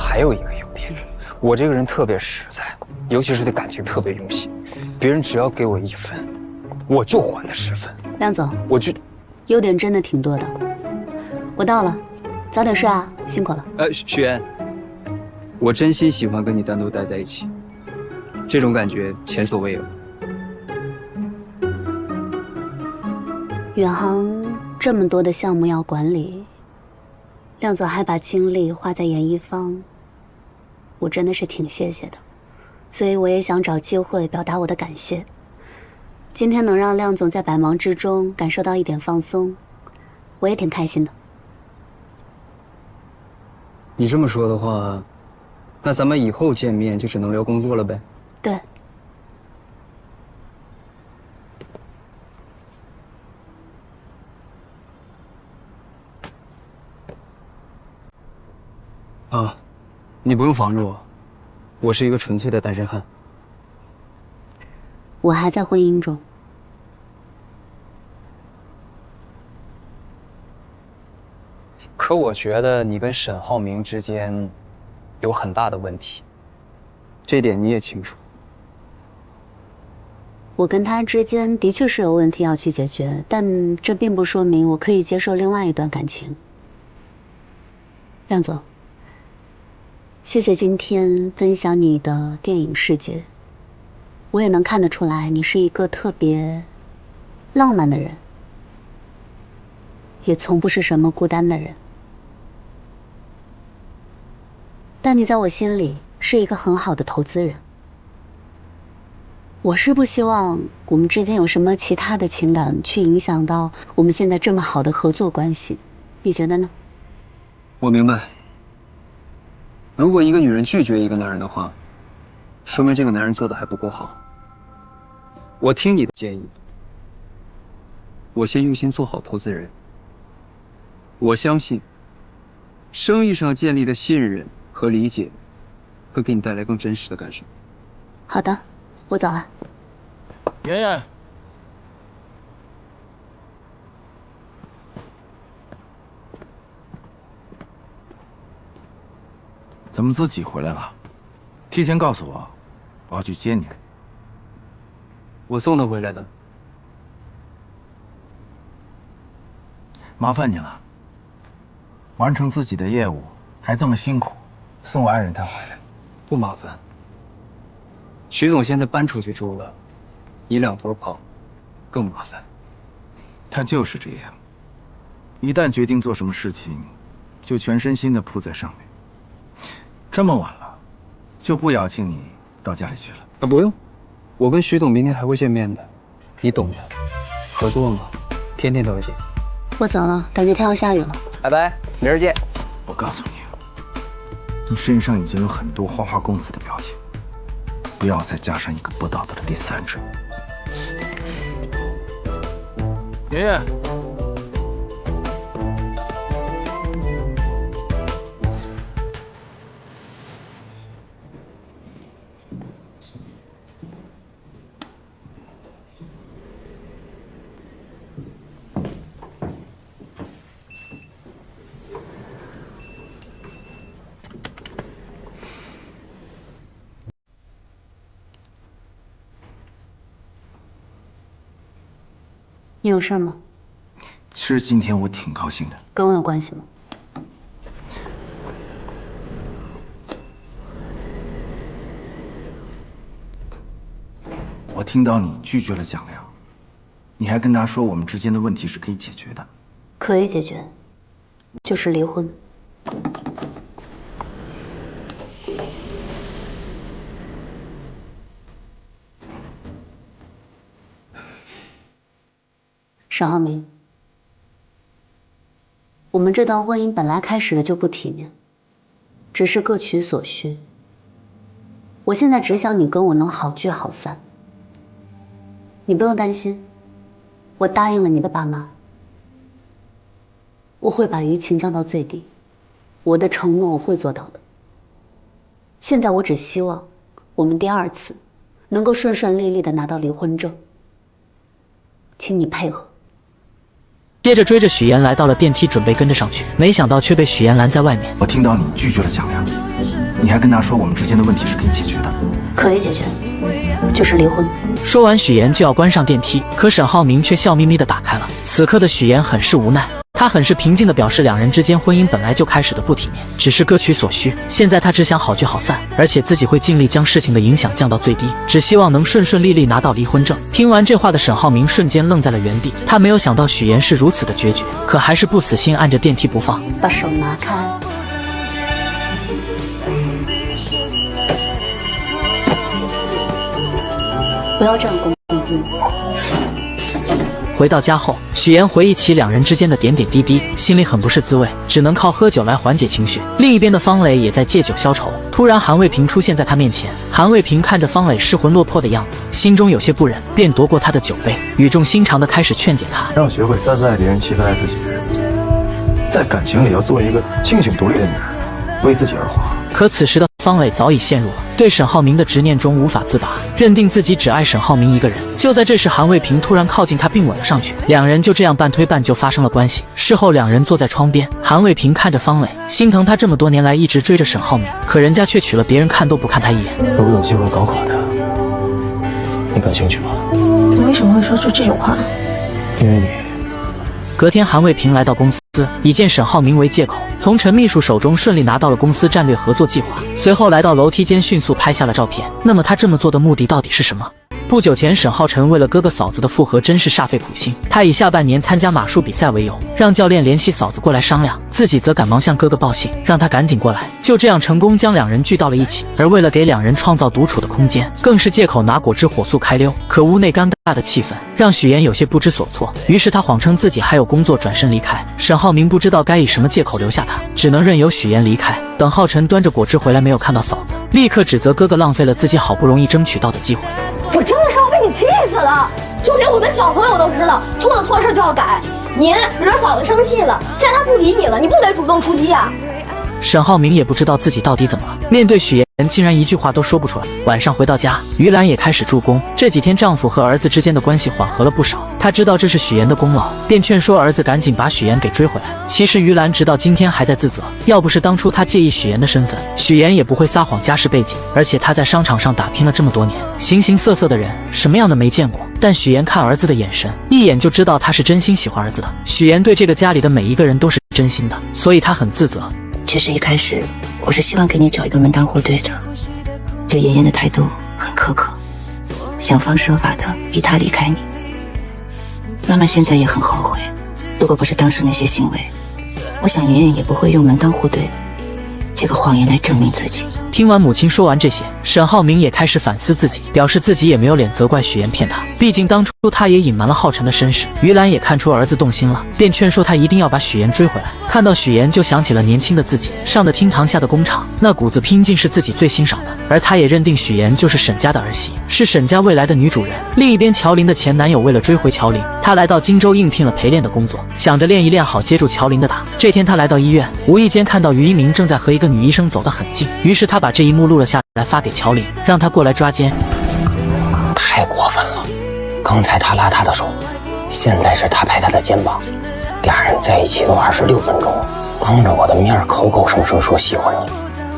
还有一个优点，我这个人特别实在，尤其是对感情特别用心。别人只要给我1分，我就还他10分。梁总，优点真的挺多的。我到了，早点睡啊，辛苦了。许愿，我真心喜欢跟你单独待在一起，这种感觉前所未有。远航这么多的项目要管理，亮总还把精力花在演艺方，我真的是挺谢谢的。所以我也想找机会表达我的感谢。今天能让亮总在百忙之中感受到一点放松，我也挺开心的。你这么说的话，那咱们以后见面就只能聊工作了呗？对。啊，你不用防着我，我是一个纯粹的单身汉。我还在婚姻中。可我觉得你跟沈浩明之间有很大的问题，这点你也清楚。我跟他之间的确是有问题要去解决，但这并不说明我可以接受另外一段感情。亮总，谢谢今天分享你的电影世界，我也能看得出来你是一个特别浪漫的人，也从不是什么孤单的人。但你在我心里是一个很好的投资人。我是不希望我们之间有什么其他的情感去影响到我们现在这么好的合作关系，你觉得呢？我明白。如果一个女人拒绝一个男人的话，说明这个男人做的还不够好。我听你的建议，我先用心做好投资人。我相信，生意上建立的信任和理解，会给你带来更真实的感受。好的，我走了。妍妍，怎么自己回来了？提前告诉我，我要去接你。我送他回来的。麻烦你了。完成自己的业务还这么辛苦，送我爱人她回来。不麻烦。徐总现在搬出去住了，你两头跑，更麻烦。他就是这样，一旦决定做什么事情，就全身心的扑在上面。这么晚了，就不邀请你到家里去了。啊，不用，我跟徐总明天还会见面的，你懂的。合作嘛，天天都要见。我走了，感觉天要下雨了。拜拜，明儿见。我告诉你，你身上已经有很多花花公子的表情，不要再加上一个不道德的第三者。爷爷。你有事吗？其实今天我挺高兴的。跟我有关系吗？我听到你拒绝了蒋亮，你还跟他说我们之间的问题是可以解决的。可以解决，就是离婚。沈浩明，我们这段婚姻本来开始的就不体面，只是各取所需。我现在只想你跟我能好聚好散。你不用担心，我答应了你的爸妈，我会把舆情降到最低，我的承诺我会做到的。现在我只希望我们第2次能够顺顺利利的拿到离婚证，请你配合。接着追着许岩来到了电梯，准备跟着上去，没想到却被许岩拦在外面。我听到你拒绝了蒋亮，你还跟他说我们之间的问题是可以解决的。可以解决，就是离婚。说完，许岩就要关上电梯，可沈浩明却笑眯眯地打开了。此刻的许岩很是无奈，他很是平静地表示，两人之间婚姻本来就开始的不体面，只是各取所需。现在他只想好聚好散，而且自己会尽力将事情的影响降到最低，只希望能顺顺利利拿到离婚证。听完这话的沈浩明瞬间愣在了原地，他没有想到许岩是如此的决绝，可还是不死心按着电梯不放。把手拿开。不要占公资。回到家后，许岩回忆起两人之间的点点滴滴，心里很不是滋味，只能靠喝酒来缓解情绪。另一边的方磊也在借酒消愁。突然，韩卫平出现在他面前。韩卫平看着方磊失魂落魄的样子，心中有些不忍，便夺过他的酒杯，语重心长地开始劝解他，要学会三分爱别人，七分爱自己，在感情里要做一个清醒独立的女人，为自己而活。可此时的方磊早已陷入了对沈浩明的执念中无法自拔，认定自己只爱沈浩明一个人。就在这时，韩卫平突然靠近他并吻了上去，两人就这样半推半就发生了关系。事后两人坐在窗边，韩卫平看着方磊，心疼他这么多年来一直追着沈浩明，可人家却娶了别人看都不看他一眼。如果有机会搞垮他，你感兴趣吗？你为什么会说出这种话？因为你。隔天，韩卫平来到公司，以见沈浩明为借口，从陈秘书手中顺利拿到了公司战略合作计划。随后来到楼梯间，迅速拍下了照片。那么他这么做的目的到底是什么？不久前，沈浩辰为了哥哥嫂子的复合，真是煞费苦心。他以下半年参加马术比赛为由，让教练联系嫂子过来商量，自己则赶忙向哥哥报信，让他赶紧过来。就这样成功将两人聚到了一起。而为了给两人创造独处的空间，更是借口拿果汁火速开溜。可屋内尴尬的气氛让许岩有些不知所措，于是他谎称自己还有工作，转身离开。沈浩明不知道该以什么借口留下他，只能任由许岩离开。等浩辰端着果汁回来，没有看到嫂子，立刻指责哥哥浪费了自己好不容易争取到的机会。我真的是要被你气死了！就连我的小朋友都知道，做的错事就要改。您惹嫂子生气了，现在她不理你了，你不得主动出击啊？沈浩明也不知道自己到底怎么了，面对许岩竟然一句话都说不出来。晚上回到家，于兰也开始助攻。这几天丈夫和儿子之间的关系缓和了不少，她知道这是许岩的功劳，便劝说儿子赶紧把许岩给追回来。其实于兰直到今天还在自责，要不是当初她介意许岩的身份，许岩也不会撒谎家世背景。而且他在商场上打拼了这么多年，形形色色的人，什么样的没见过。但许岩看儿子的眼神，一眼就知道他是真心喜欢儿子的。许岩对这个家里的每一个人都是真心的，所以他很自责。其实一开始我是希望给你找一个门当户对的，对妍妍的态度很苛刻，想方设法的逼她离开你。妈妈现在也很后悔，如果不是当时那些行为，我想妍妍也不会用门当户对这个谎言来证明自己。听完母亲说完这些，沈浩明也开始反思自己，表示自己也没有脸责怪许岩骗他，毕竟当初他也隐瞒了浩辰的身世。于兰也看出儿子动心了，便劝说他一定要把许岩追回来。看到许岩，就想起了年轻的自己，上的厅堂下的工厂，那股子拼劲是自己最欣赏的。而他也认定许岩就是沈家的儿媳，是沈家未来的女主人。另一边，乔琳的前男友为了追回乔琳，他来到荆州应聘了陪练的工作，想着练一练好接住乔琳的打。这天他来到医院，无意间看到于一鸣正在和一个女医生走得很近，于是他把这一幕录了下来发给乔琳，让她过来抓奸。太过分了，刚才他拉她的手，现在是他拍她的肩膀，俩人在一起都26分钟，当着我的面口口声声说喜欢你，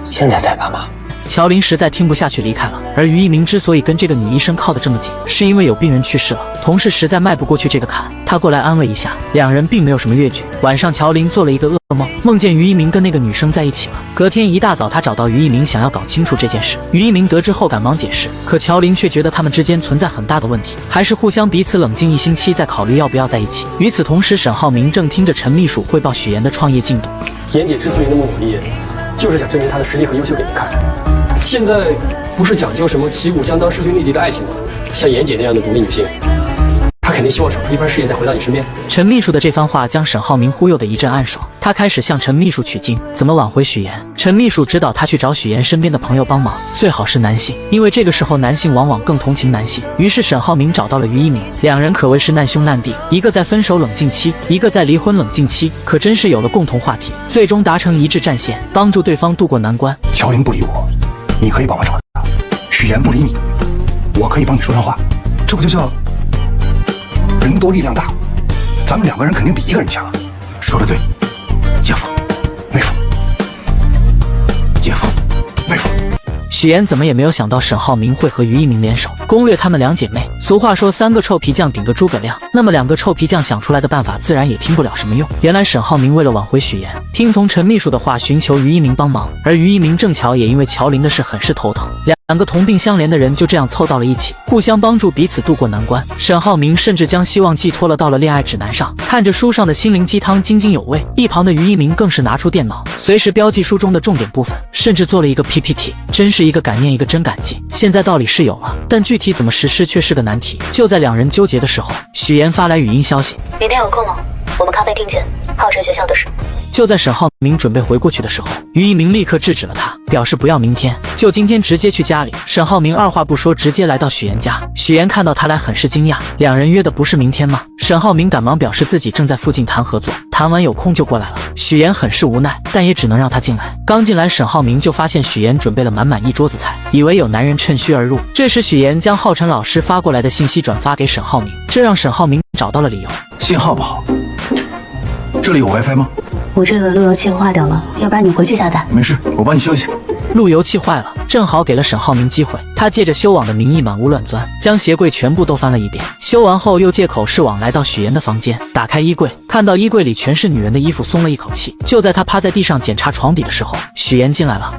现在在干嘛？乔琳实在听不下去离开了。而于一鸣之所以跟这个女医生靠得这么紧，是因为有病人去世了，同事实在迈不过去这个坎，他过来安慰一下，两人并没有什么越剧。晚上乔琳做了一个噩梦，梦见于一鸣跟那个女生在一起了。隔天一大早，他找到于一鸣，想要搞清楚这件事。于一鸣得知后赶忙解释，可乔琳却觉得他们之间存在很大的问题，还是互相彼此冷静1星期再考虑要不要在一起。与此同时，沈浩明正听着陈秘书汇报许岩的创业进度。妍姐之所以那么努力，就是想证明她的实力和优秀给你看。现在不是讲究什么旗鼓相当、势均力敌的爱情吗？像妍姐那样的独立女性，她肯定希望闯出一番事业再回到你身边。陈秘书的这番话将沈浩明忽悠得一阵暗爽，他开始向陈秘书取经，怎么挽回许岩。陈秘书指导他去找许岩身边的朋友帮忙，最好是男性，因为这个时候男性往往更同情男性。于是沈浩明找到了于一鸣，两人可谓是难兄难弟，一个在分手冷静期，一个在离婚冷静期，可真是有了共同话题，最终达成一致战线，帮助对方渡过难关。乔琳不理我，你可以帮我找他；许岩不理你，我可以帮你说上话。这不就叫人多力量大，咱们2个人肯定比1个人强。说的对，姐夫，妹夫，姐夫，妹夫。许岩怎么也没有想到沈浩明会和于一鸣联手攻略他们2姐妹。俗话说3个臭皮匠顶个诸葛亮，那么2个臭皮匠想出来的办法自然也听不了什么用。原来沈浩明为了挽回许岩，听从陈秘书的话寻求于一鸣帮忙，而于一鸣正巧也因为乔林的事很是头疼，两个同病相怜的人就这样凑到了一起，互相帮助彼此度过难关。沈浩明甚至将希望寄托了到了恋爱指南上，看着书上的心灵鸡汤津津有味。一旁的于一鸣更是拿出电脑，随时标记书中的重点部分，甚至做了一个 PPT， 真是一个感念一个真感激。现在道理是有了，但具体怎么实施却是个难题。就在2人纠结的时候，许岩发来语音消息：明天有空吗？我们咖啡厅见，浩辰学校的事。就在沈浩明准备回过去的时候，于一鸣立刻制止了他，表示不要明天，就今天直接去家里。沈浩明二话不说，直接来到许岩家。许岩看到他来很是惊讶，2人约的不是明天吗？沈浩明赶忙表示自己正在附近谈合作，谈完有空就过来了。许岩很是无奈，但也只能让他进来。刚进来，沈浩明就发现许岩准备了满满一桌子菜，以为有男人趁虚而入。这时许岩将浩辰老师发过来的信息转发给沈浩明，这让沈浩明找到了理由。信号不好，这里有 WiFi 吗？我这个路由器坏掉了，要不然你回去下载。没事，我帮你修一下。路由器坏了，正好给了沈浩明机会。他借着修网的名义满屋乱钻，将鞋柜全部都翻了一遍。修完后又借口是网来到许岩的房间，打开衣柜，看到衣柜里全是女人的衣服，松了一口气。就在他趴在地上检查床底的时候，许岩进来了。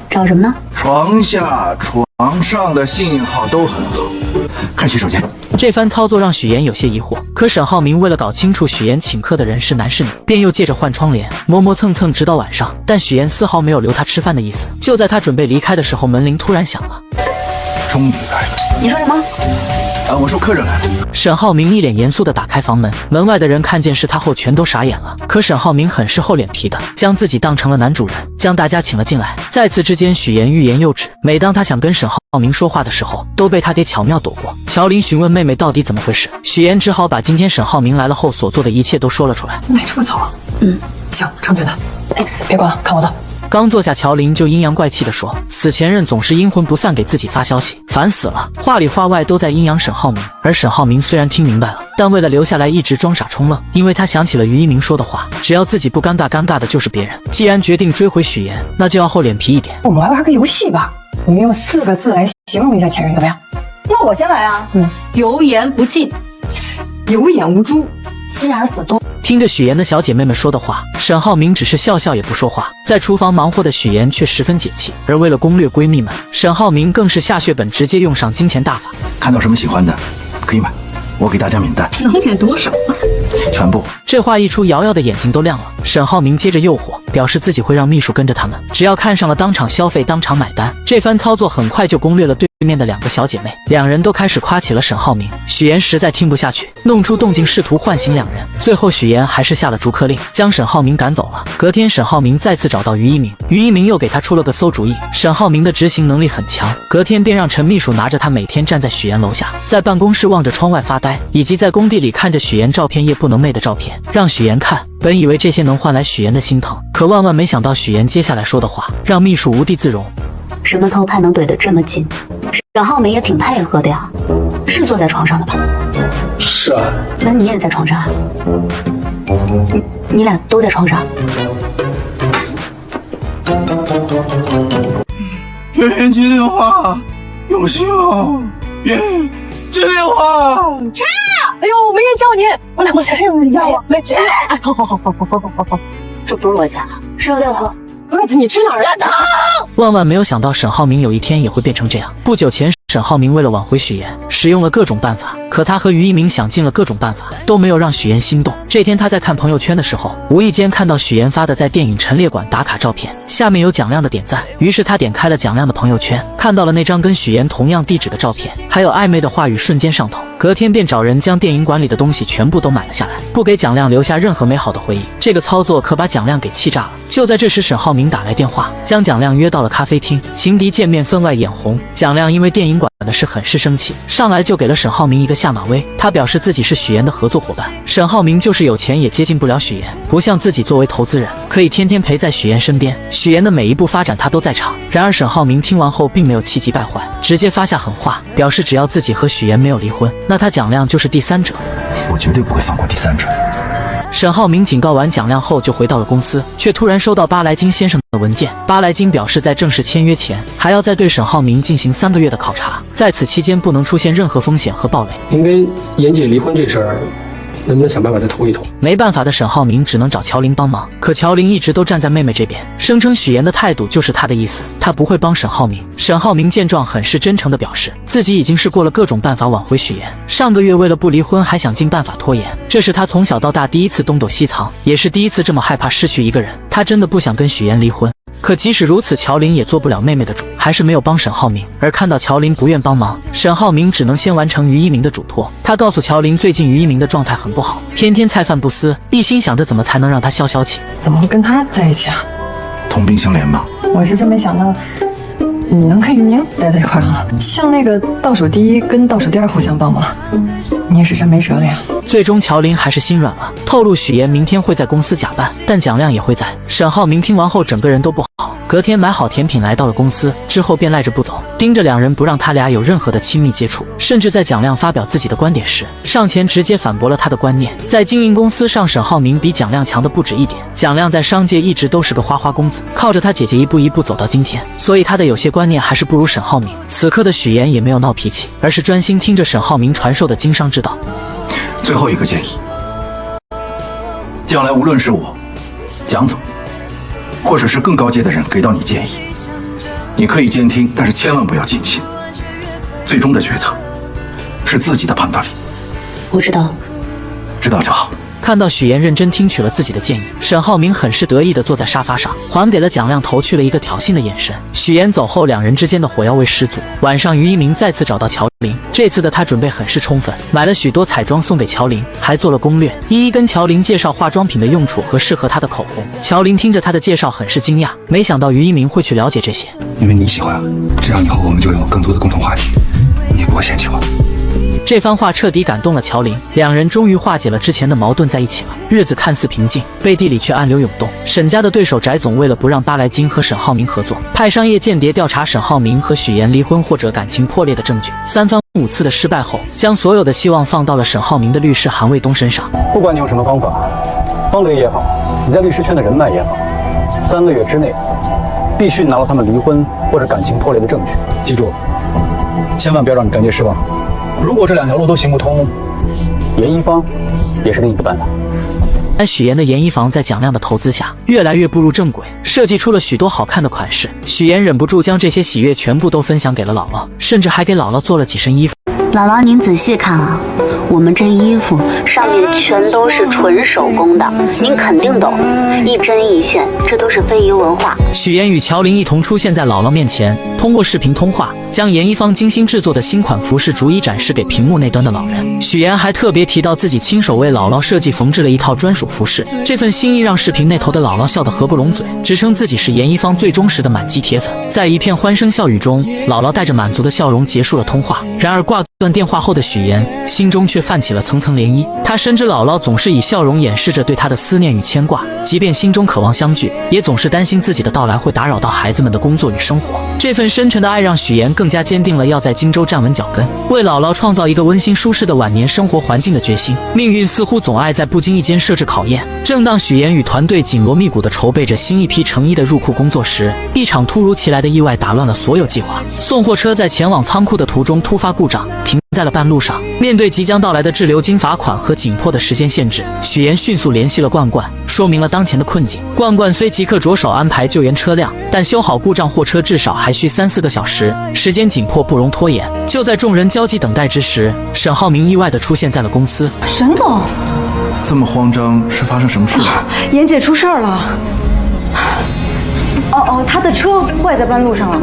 找什么呢？床下、床上的信号都很好，看洗手间。这番操作让许岩有些疑惑，可沈浩明为了搞清楚许岩请客的人是男是女，便又借着换窗帘磨磨蹭蹭直到晚上，但许岩丝毫没有留他吃饭的意思。就在他准备离开的时候，门铃突然响了。终于来了。你说什么？我说客人来了。沈浩明一脸严肃地打开房门，门外的人看见是他后全都傻眼了。可沈浩明很是厚脸皮的，将自己当成了男主人，将大家请了进来。在此之间，许岩欲言又止，每当他想跟沈浩明说话的时候，都被他给巧妙躲过。乔林询问妹妹到底怎么回事，许岩只好把今天沈浩明来了后所做的一切都说了出来。买这么早啊？行，成全他。哎，别管了，看我的。刚坐下，乔林就阴阳怪气地说：“死前任总是阴魂不散给自己发消息，烦死了！”话里话外都在阴阳沈浩明。而沈浩明虽然听明白了，但为了留下来一直装傻充愣，因为他想起了于一鸣说的话，只要自己不尴尬，尴尬的就是别人。既然决定追回许岩，那就要厚脸皮一点。我们来玩个游戏吧，你们用4个字来形容一下前任，怎么样？那我先来啊。油盐不进，有眼无珠，心眼死多。听着许岩的小姐妹们说的话，沈浩明只是笑笑也不说话。在厨房忙活的许岩却十分解气，而为了攻略闺蜜们，沈浩明更是下血本，直接用上金钱大法。看到什么喜欢的可以买，我给大家免单。能免多少？全部。这话一出，瑶瑶的眼睛都亮了。沈浩明接着诱惑，表示自己会让秘书跟着他们，只要看上了当场消费，当场买单。这番操作很快就攻略了对面的2个小姐妹，2人都开始夸起了沈浩明。许岩实在听不下去，弄出动静试图唤醒2人，最后许岩还是下了逐客令，将沈浩明赶走了。隔天，沈浩明再次找到于一鸣，于一鸣又给他出了个馊主意。沈浩明的执行能力很强，隔天便让陈秘书拿着他每天站在许岩楼下，在办公室望着窗外发呆，以及在工地里看着许岩照片夜不能寐的照片，让许岩看。本以为这些能换来许岩的心疼，可万万没想到许岩接下来说的话让秘书无地自容。什么偷拍能怼得这么近？沈浩明也挺配合的呀，是坐在床上的吧？是啊。那你也在床上啊？你俩都在床上？圆圆接电话，有信号。圆圆接电话。谁啊？哎呦，没人叫你，我俩过去。有人叫我，没谁？哎，好。这不是我家，是有电话。不是你去哪儿了？万万没有想到沈浩明有一天也会变成这样。不久前，沈浩明为了挽回许岩，使用了各种办法，可他和于一鸣想尽了各种办法，都没有让许岩心动。这天他在看朋友圈的时候，无意间看到许岩发的在电影陈列馆打卡照片，下面有蒋亮的点赞，于是他点开了蒋亮的朋友圈，看到了那张跟许岩同样地址的照片，还有暧昧的话语，瞬间上头。隔天便找人将电影馆里的东西全部都买了下来，不给蒋亮留下任何美好的回忆。这个操作可把蒋亮给气炸了。就在这时，沈浩明打来电话，将蒋亮约到了咖啡厅。情敌见面分外眼红，蒋亮因为电影馆的事很是生气，上来就给了沈浩明一个下马威。他表示自己是许岩的合作伙伴，沈浩明就是有钱也接近不了许岩，不像自己作为投资人可以天天陪在许岩身边，许岩的每一步发展他都在场。然而沈浩明听完后并没有气急败坏，直接发下狠话，表示只要自己和许岩没有离婚，那他蒋亮就是第三者。我绝对不会放过第三者。沈浩明警告完蒋亮后就回到了公司，却突然收到巴莱金先生的文件。巴莱金表示，在正式签约前，还要再对沈浩明进行3个月的考察，在此期间不能出现任何风险和暴雷。您跟妍姐离婚这事儿，能不能想办法再拖一拖？没办法的沈浩明只能找乔林帮忙，可乔林一直都站在妹妹这边，声称许妍的态度就是他的意思，他不会帮沈浩明。沈浩明见状很是真诚地表示，自己已经试过了各种办法挽回许妍，上个月为了不离婚还想尽办法拖延，这是他从小到大第一次东躲西藏，也是第一次这么害怕失去一个人。他真的不想跟许妍离婚。可即使如此，乔林也做不了妹妹的主，还是没有帮沈浩明。而看到乔林不愿帮忙，沈浩明只能先完成于一鸣的嘱托。他告诉乔林，最近于一鸣的状态很不好，天天菜饭不思，一心想着怎么才能让他消消气。怎么会跟他在一起啊？同病相怜嘛。我是真没想到你能跟于明待在一块儿啊！像那个倒数第一跟倒数第二互相帮忙，你也是真没辙了呀。最终乔林还是心软了，透露许妍明天会在公司假扮，但蒋亮也会在。沈浩明听完后整个人都不好，隔天买好甜品来到了公司，之后便赖着不走，盯着两人不让他俩有任何的亲密接触，甚至在蒋亮发表自己的观点时，上前直接反驳了他的观念。在经营公司上，沈浩明比蒋亮强的不止一点。蒋亮在商界一直都是个花花公子，靠着他姐姐一步一步走到今天，所以他的有些观念还是不如沈浩明。此刻的许妍也没有闹脾气，而是专心听着沈浩明传授的经商之道。最后一个建议，将来无论是我、蒋总，或者是更高阶的人给到你建议，你可以监听，但是千万不要轻信。最终的决策是自己的判断力。我知道，知道就好。看到许妍认真听取了自己的建议，沈浩明很是得意地坐在沙发上，还给了蒋亮投去了一个挑衅的眼神。许妍走后，两人之间的火药味十足。晚上，于一鸣再次找到乔林，这次的他准备很是充分，买了许多彩妆送给乔林，还做了攻略，一一跟乔林介绍化妆品的用处和适合他的口红。乔林听着他的介绍很是惊讶，没想到于一鸣会去了解这些。因为你喜欢，这样以后我们就有更多的共同话题，你也不会嫌弃我。这番话彻底感动了乔林，两人终于化解了之前的矛盾，在一起了。日子看似平静，背地里却暗流涌动。沈家的对手翟总为了不让巴莱金和沈浩明合作，派商业间谍调查沈浩明和许妍离婚或者感情破裂的证据。3番5次的失败后，将所有的希望放到了沈浩明的律师韩卫东身上。不管你用什么方法，方雷也好，你在律师圈的人脉也好，3个月之内必须拿到他们离婚或者感情破裂的证据。记住，千万不要让你干爹失望。如果这2条路都行不通，严一方也是另一个办法。但许妍的严一房在蒋亮的投资下，越来越步入正轨，设计出了许多好看的款式。许妍忍不住将这些喜悦全部都分享给了姥姥，甚至还给姥姥做了几身衣服。姥姥，您仔细看啊，我们这衣服上面全都是纯手工的，您肯定懂，一针一线，这都是非遗文化。许妍与乔林一同出现在姥姥面前，通过视频通话，将严一方精心制作的新款服饰逐一展示给屏幕那端的老人。许妍还特别提到自己亲手为姥姥设计缝制了一套专属服饰，这份心意让视频那头的姥姥笑得合不拢嘴，直称自己是严一方最忠实的满级铁粉。在一片欢声笑语中，姥姥带着满足的笑容结束了通话。然而挂断电话后的许妍心中却泛起了层层涟漪，她深知姥姥总是以笑容掩饰着对她的思念与牵挂，即便心中渴望相聚，也总是担心自己的到来会打扰到孩子们的工作与生活。这份深沉的爱让许妍更加坚定了要在荆州站稳脚跟，为姥姥创造一个温馨舒适的晚年生活环境的决心。命运似乎总爱在不经意间设置考验。正当许妍与团队紧锣密鼓地筹备着新一批成衣的入库工作时，一场突如其来的意外打乱了所有计划。送货车在前往仓库的途中突发故障，停在了半路上。面对即将到来的滞留金罚款和紧迫的时间限制，许妍迅速联系了冠冠，说明了当前的困境。冠冠虽即刻着手安排救援车辆，但修好故障货车至少还需3-4个小时，时间紧迫不容拖延。就在众人焦急等待之时，沈浩明意外地出现在了公司。沈总，这么慌张，是发生什么事了？妍姐出事儿了。她的车坏在半路上了。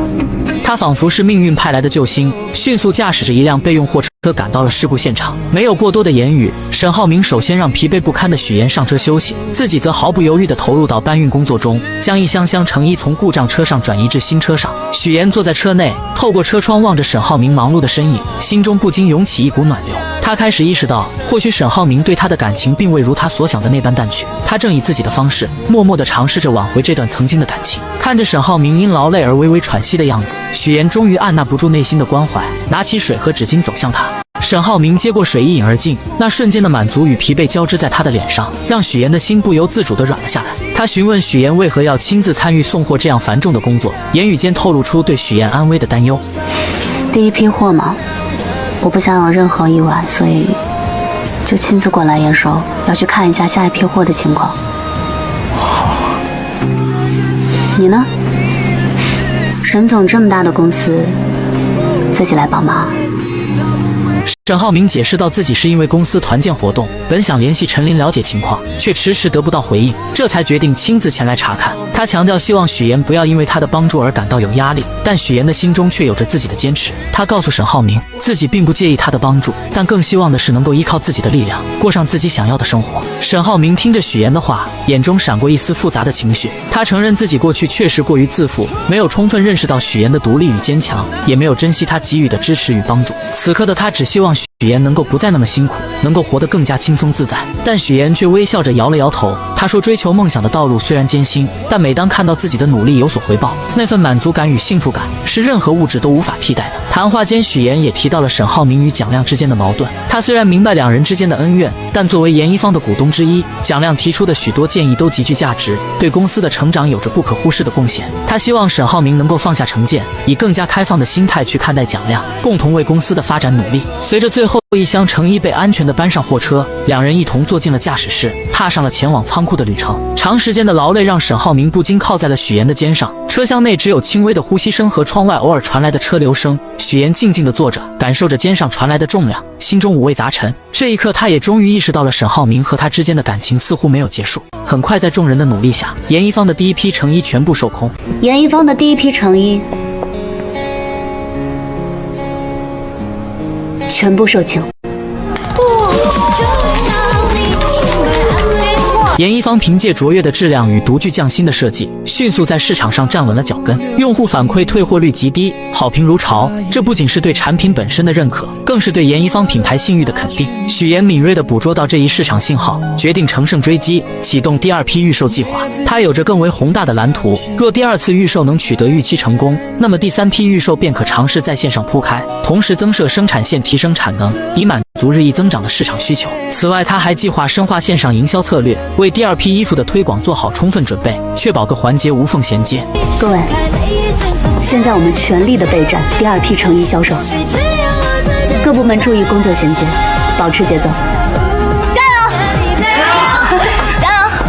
他仿佛是命运派来的救星，迅速驾驶着一辆备用货车赶到了事故现场。没有过多的言语，沈浩明首先让疲惫不堪的许妍上车休息，自己则毫不犹豫地投入到搬运工作中，将一箱箱成衣从故障车上转移至新车上。许妍坐在车内，透过车窗望着沈浩明忙碌的身影，心中不禁涌起一股暖流。他开始意识到，或许沈浩明对他的感情并未如他所想的那般淡去，他正以自己的方式，默默地尝试着挽回这段曾经的感情。看着沈浩明因劳累而微微喘息的样子，许妍终于按捺不住内心的关怀，拿起水和纸巾走向他。沈浩明接过水一饮而尽，那瞬间的满足与疲惫交织在他的脸上，让许岩的心不由自主地软了下来。他询问许岩为何要亲自参与送货这样繁重的工作，言语间透露出对许岩安危的担忧。第一批货嘛，我不想有任何意外，所以就亲自过来验收，要去看一下下一批货的情况。好。你呢？沈总这么大的公司，自己来帮忙。沈浩明解释到，自己是因为公司团建活动，本想联系陈琳了解情况，却迟迟得不到回应，这才决定亲自前来查看。他强调希望许岩不要因为他的帮助而感到有压力，但许岩的心中却有着自己的坚持。他告诉沈浩明，自己并不介意他的帮助，但更希望的是能够依靠自己的力量，过上自己想要的生活。沈浩明听着许岩的话，眼中闪过一丝复杂的情绪。他承认自己过去确实过于自负，没有充分认识到许岩的独立与坚强，也没有珍惜他给予的支持与帮助。此刻的他只希望许岩能够不再那么辛苦，能够活得更加轻松自在。但许岩却微笑着摇了摇头，他说，追求梦想的道路虽然艰辛，但每当看到自己的努力有所回报，那份满足感与幸福感是任何物质都无法替代的。谈话间，许岩也提到了沈浩明与蒋亮之间的矛盾。他虽然明白两人之间的恩怨，但作为研一方的股东之一，蒋亮提出的许多建议都极具价值，对公司的成长有着不可忽视的贡献。他希望沈浩明能够放下成见，以更加开放的心态去看待蒋亮，共同为公司的发展努力。随着最后一箱成衣被安全地搬上货车，两人一同坐进了驾驶室，踏上了前往仓库的旅程。长时间的劳累让沈浩明不禁靠在了许岩的肩上，车厢内只有轻微的呼吸声和窗外偶尔传来的车流声。许岩静静地坐着，感受着肩上传来的重量，心中五味杂陈。这一刻，他也终于意识到了沈浩明和他之间的感情似乎没有结束。很快，在众人的努力下，研一方的第一批成衣全部售空。研一方的第一批成衣全部售罄。研一方凭借卓越的质量与独具匠心的设计，迅速在市场上站稳了脚跟，用户反馈退货率极低，好评如潮。这不仅是对产品本身的认可，更是对研一方品牌信誉的肯定。许岩敏锐地捕捉到这一市场信号，决定乘胜追击，启动第二批预售计划。他有着更为宏大的蓝图，若第二次预售能取得预期成功，那么第三批预售便可尝试在线上铺开，同时增设生产线，提升产能，以满足日益增长的市场需求。此外，他还计划深化线上营销策略，为第二批衣服的推广做好充分准备，确保各环节无缝衔接。各位，现在我们全力的备战第二批成衣销售，各部门注意工作衔接，保持节奏。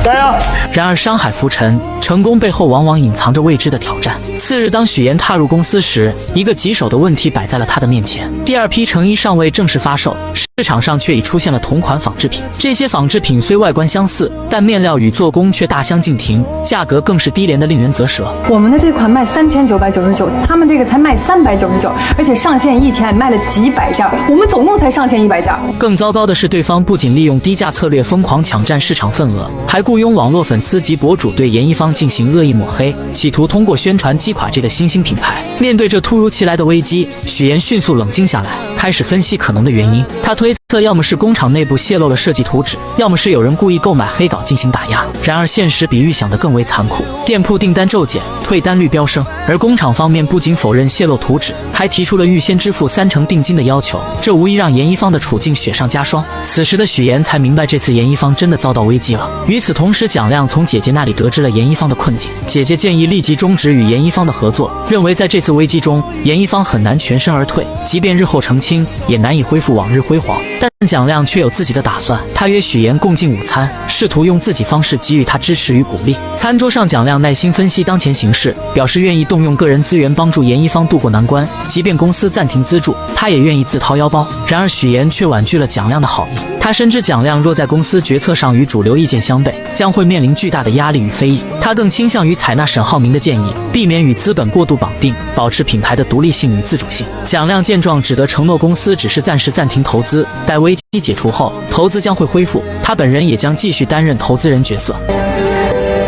加油！然而山海浮沉，成功背后往往隐藏着未知的挑战。次日，当许岩踏入公司时，一个棘手的问题摆在了他的面前。第二批成衣尚未正式发售，市场上却已出现了同款仿制品。这些仿制品虽外观相似，但面料与做工却大相径庭，价格更是低廉的令人啧舌。我们的这款卖3999，他们这个才卖399，而且上线一天卖了几百件，我们总共才上线100件。更糟糕的是，对方不仅利用低价策略疯狂抢占市场份额，还雇佣网络粉丝及博主对研一方进行恶意抹黑，企图通过宣传击垮这个新兴品牌。面对这突如其来的危机，许岩迅速冷静下来，开始分析可能的原因。他推测，要么是工厂内部泄露了设计图纸，要么是有人故意购买黑稿进行打压。然而现实比预想的更为残酷，店铺订单骤减，退单率飙升，而工厂方面不仅否认泄露图纸，还提出了预先支付30%定金的要求，这无疑让研一方的处境雪上加霜。此时的许岩才明白，这次研一方真的遭到危机了。与此同时，蒋亮从姐姐那里得知了研一方的困境，姐姐建议立即终止与研一方的合作，认为在这次危机中，研一方很难全身而退，即便日后澄清，也难以恢复往日辉煌。但蒋亮却有自己的打算，他约许岩共进午餐，试图用自己方式给予他支持与鼓励。餐桌上，蒋亮耐心分析当前形势，表示愿意动用个人资源帮助研一方渡过难关，即便公司暂停资助，他也愿意自掏腰包。然而许岩却婉拒了蒋亮的好意，他深知蒋亮若在公司决策上与主流意见相悖，将会面临巨大的压力与非议。他更倾向于采纳沈浩明的建议，避免与资本过度绑定，保持品牌的独立性与自主性。蒋亮见状，只得承诺公司只是暂时暂停投资，待危机解除后，投资将会恢复，他本人也将继续担任投资人角色。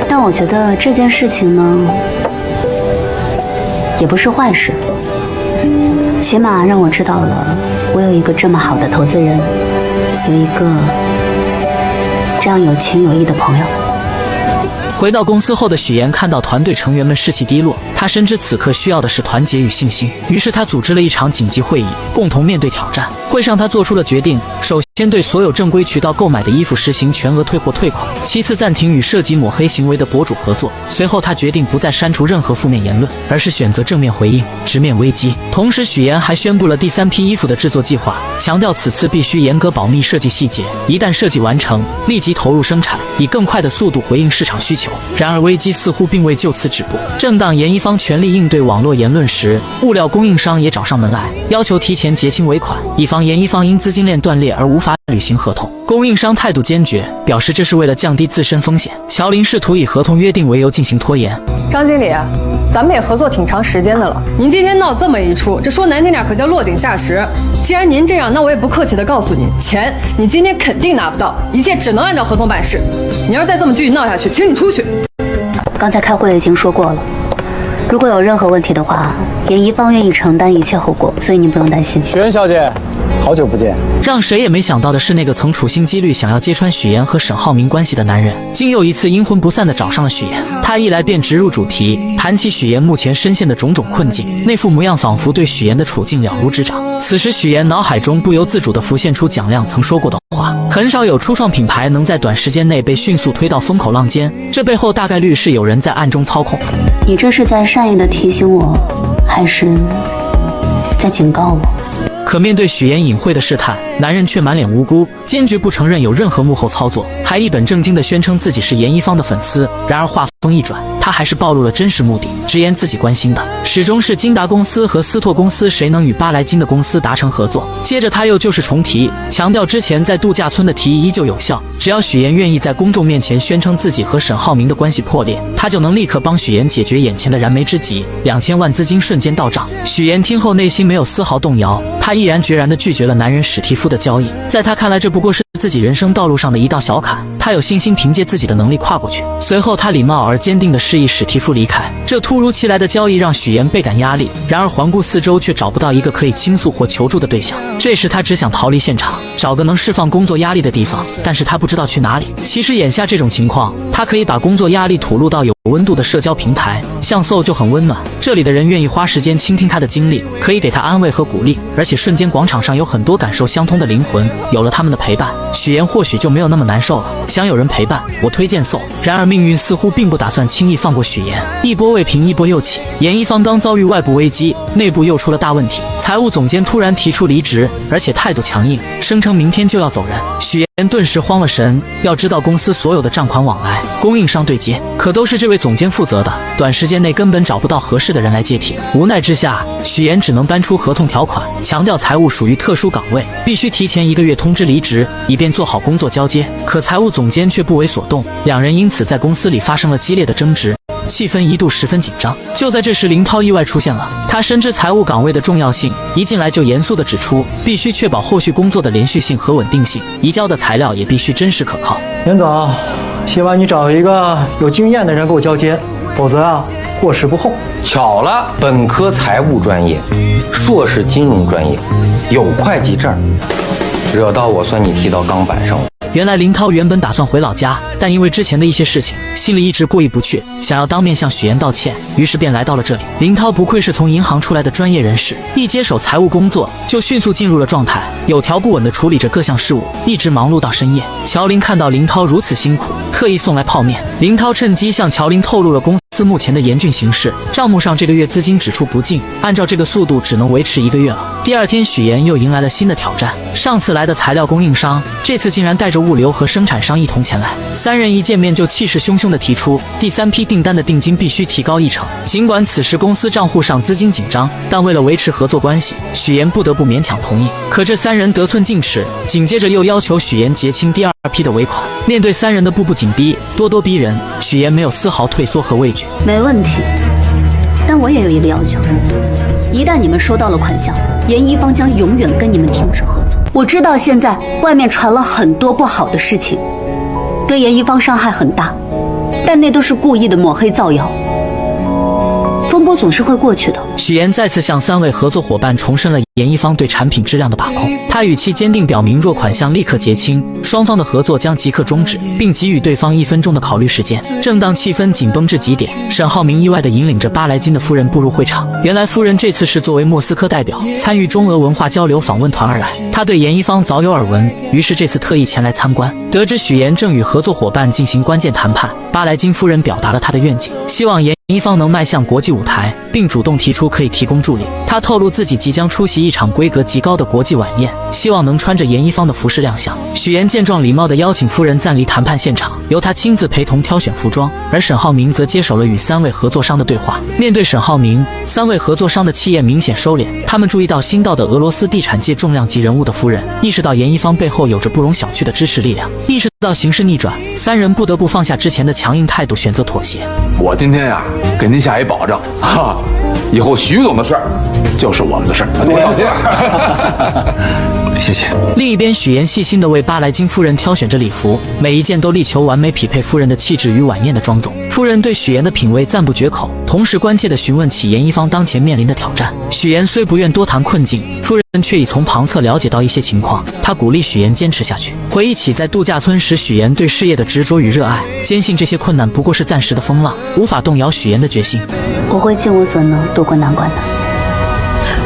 但我觉得这件事情呢，也不是坏事，起码让我知道了我有一个这么好的投资人，有一个这样有情有义的朋友。回到公司后的许岩看到团队成员们士气低落，他深知此刻需要的是团结与信心，于是他组织了一场紧急会议，共同面对挑战。会上他做出了决定，首先对所有正规渠道购买的衣服实行全额退货退款，其次暂停与涉及抹黑行为的博主合作。随后他决定不再删除任何负面言论，而是选择正面回应，直面危机。同时许岩还宣布了第3批衣服的制作计划，强调此次必须严格保密设计细节，一旦设计完成，立即投入生产，以更快的速度回应市场需求。然而危机似乎并未就此止步。正当严一方全力应对网络言论时，物料供应商也找上门来，要求提前结清尾款，以防严一方因资金链断裂而无法履行合同。供应商态度坚决，表示这是为了降低自身风险。乔林试图以合同约定为由进行拖延。张经理，咱们也合作挺长时间的了，您今天闹这么一出，这说难听点可叫落井下石。既然您这样，那我也不客气的告诉你，钱你今天肯定拿不到，一切只能按照合同办事。你要是再这么继续闹下去，请你出去。刚才开会已经说过了，如果有任何问题的话，严一方愿意承担一切后果，所以您不用担心。许愿小姐，好久不见。让谁也没想到的是，那个曾处心积虑想要揭穿许岩和沈浩明关系的男人，竟又一次阴魂不散地找上了许岩。他一来便直入主题，谈起许岩目前深陷的种种困境，那副模样仿佛对许岩的处境了如指掌。此时许岩脑海中不由自主地浮现出蒋亮曾说过的话：很少有初创品牌能在短时间内被迅速推到风口浪尖，这背后大概率是有人在暗中操控。你这是在善意地提醒我，还是在警告我？可面对许岩隐晦的试探，男人却满脸无辜，坚决不承认有任何幕后操作，还一本正经地宣称自己是严一方的粉丝。然而话锋一转，他还是暴露了真实目的，直言自己关心的始终是金达公司和思拓公司谁能与巴莱金的公司达成合作。接着他又就是重提，强调之前在度假村的提议依旧有效，只要许岩愿意在公众面前宣称自己和沈浩明的关系破裂，他就能立刻帮许岩解决眼前的燃眉之急。2000万资金瞬间到账，许岩听后内心没有丝毫动摇，他毅然决然地拒绝了男人史蒂夫的交易。在他看来，这不过是自己人生道路上的一道小坎，他有信心凭借自己的能力跨过去。随后他礼貌而坚定地示意史蒂夫离开。这突如其来的交易让许岩倍感压力，然而环顾四周却找不到一个可以倾诉或求助的对象。这时他只想逃离现场，找个能释放工作压力的地方，但是他不知道去哪里。其实眼下这种情况，他可以把工作压力吐露到有温度的社交平台，像 SO 就很温暖，这里的人愿意花时间倾听他的经历，可以给他安慰和鼓励，而且瞬间广场上有很多感受相通的灵魂，有了他们的陪伴，许岩或许就没有那么难受了。想有人陪伴，我推荐 SO。然而命运似乎并不打算轻易放过许岩，一波未平一波又起。严一方刚遭遇外部危机，内部又出了大问题，财务总监突然提出离职，而且态度强硬，声称明天就要走人。许岩顿时慌了神，要知道公司所有的账款往来、供应商对接，可都是这位总监负责的，短时间内根本找不到合适的人来接替。无奈之下，许岩只能搬出合同条款，强调财务属于特殊岗位，必须提前1个月通知离职，以便做好工作交接。可财务总监却不为所动，两人因此在公司里发生了激烈的争执，气氛一度十分紧张。就在这时，林涛意外出现了。他深知财务岗位的重要性，一进来就严肃地指出，必须确保后续工作的连续性和稳定性，移交的材料也必须真实可靠。严总，希望你找一个有经验的人给我交接，否则啊，过时不候。巧了，本科财务专业，硕士金融专业，有会计证，惹到我算你踢到钢板上了。原来林涛原本打算回老家，但因为之前的一些事情，心里一直过意不去，想要当面向许岩道歉，于是便来到了这里。林涛不愧是从银行出来的专业人士，一接手财务工作就迅速进入了状态，有条不紊地处理着各项事务，一直忙碌到深夜。乔林看到林涛如此辛苦，特意送来泡面。林涛趁机向乔林透露了公司目前的严峻形势，账目上这个月资金只出不进，按照这个速度只能维持1个月了。第二天，许岩又迎来了新的挑战。上次来的材料供应商，这次竟然带着物流和生产商一同前来。三人一见面就气势汹汹地提出，第3批订单的定金必须提高1成。尽管此时公司账户上资金紧张，但为了维持合作关系，许岩不得不勉强同意。可这三人得寸进尺，紧接着又要求许岩结清第2批的尾款。面对三人的步步紧逼、咄咄逼人，许岩没有丝毫退缩和畏惧。没问题，但我也有一个要求，一旦你们收到了款项，严一方将永远跟你们停止合作。我知道现在外面传了很多不好的事情，对严一方伤害很大，但那都是故意的抹黑造谣。风波总是会过去的。许岩再次向3位合作伙伴重申了严一方对产品质量的把控，他语气坚定表明，若款项立刻结清，双方的合作将即刻终止，并给予对方1分钟的考虑时间。正当气氛紧绷至极点，沈浩明意外地引领着巴莱金的夫人步入会场。原来夫人这次是作为莫斯科代表参与中俄文化交流访问团而来，他对严一方早有耳闻，于是这次特意前来参观。得知许岩正与合作伙伴进行关键谈判，巴莱金夫人表达了她的愿景，希望严一方能迈向国际舞台，并主动提出可以提供助力。他透露自己即将出席一场规格极高的国际晚宴，希望能穿着严一方的服饰亮相。许岩见状，礼貌地邀请夫人暂离谈判现场，由他亲自陪同挑选服装，而沈浩明则接手了与3位合作商的对话。面对沈浩明，3位合作商的气焰明显收敛，他们注意到新到的俄罗斯地产界重量级人物的夫人，意识到严一方背后有着不容小觑的支持力量。意识到形势逆转，3人不得不放下之前的强硬态度，选择妥协。我今天呀，给您下一保证啊，以后徐总的事儿就是我们的事儿，您放心。谢谢。另一边，许岩细心地为巴莱金夫人挑选着礼服，每一件都力求完美匹配夫人的气质与晚宴的庄重。夫人对许岩的品味赞不绝口，同时关切地询问起严一方当前面临的挑战。许岩虽不愿多谈困境，夫人却已从旁侧了解到一些情况，她鼓励许岩坚持下去。回忆起在度假村时许岩对事业的执着与热爱，坚信这些困难不过是暂时的风浪，无法动摇许岩的决心。我会尽我所能渡过难关的。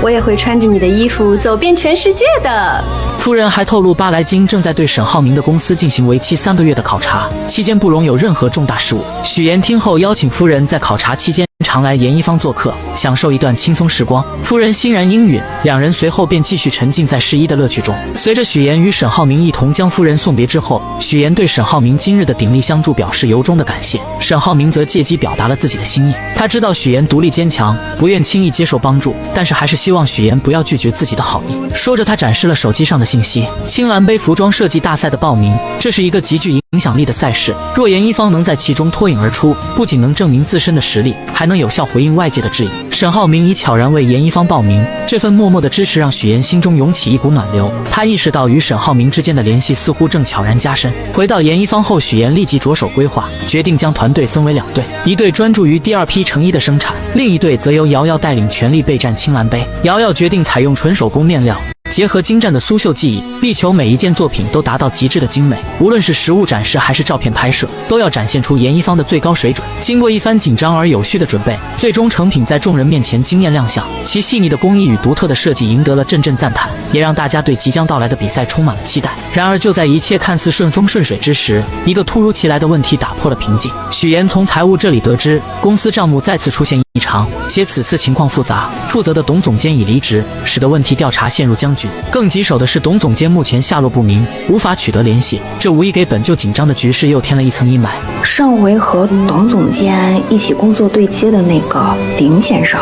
我也会穿着你的衣服走遍全世界的。夫人还透露，巴莱金正在对沈浩明的公司进行为期3个月的考察，期间不容有任何重大事务。许岩听后邀请夫人在考察期间常来严一方做客，享受一段轻松时光。夫人欣然应允，两人随后便继续沉浸在试衣的乐趣中。随着许岩与沈浩明一同将夫人送别之后，许岩对沈浩明今日的鼎力相助表示由衷的感谢。沈浩明则借机表达了自己的心意，他知道许岩独立坚强，不愿轻易接受帮助，但是还是希望许岩不要拒绝自己的好意。说着，他展示了手机上的信息：青蓝杯服装设计大赛的报名，这是一个极具影响力的赛事，若严一方能在其中脱颖而出，不仅能证明自身的实力，还能有效回应外界的质疑。沈浩明已悄然为严一方报名，这份默默的支持让许岩心中涌起一股暖流。他意识到与沈浩明之间的联系似乎正悄然加深。回到严一方后，许岩立即着手规划，决定将团队分为2队，一队专注于第2批成衣的生产，另一队则由瑶瑶带领全力备战青蓝杯。瑶瑶决定采用纯手工面料，结合精湛的苏绣技艺，力求每一件作品都达到极致的精美。无论是实物展示还是照片拍摄，都要展现出严一方的最高水准。经过一番紧张而有序的准备，最终成品在众人面前惊艳亮相。其细腻的工艺与独特的设计赢得了阵阵赞叹，也让大家对即将到来的比赛充满了期待。然而就在一切看似顺风顺水之时，一个突如其来的问题打破了平静。许岩从财务这里得知，公司账目再次出现异常，且此次情况复杂，负责的董总监已离职，使得问题调查陷入僵局。更棘手的是，董总监目前下落不明，无法取得联系，这无疑给本就紧张的局势又添了一层阴霾。上回和董总监一起工作对接的那个林先生，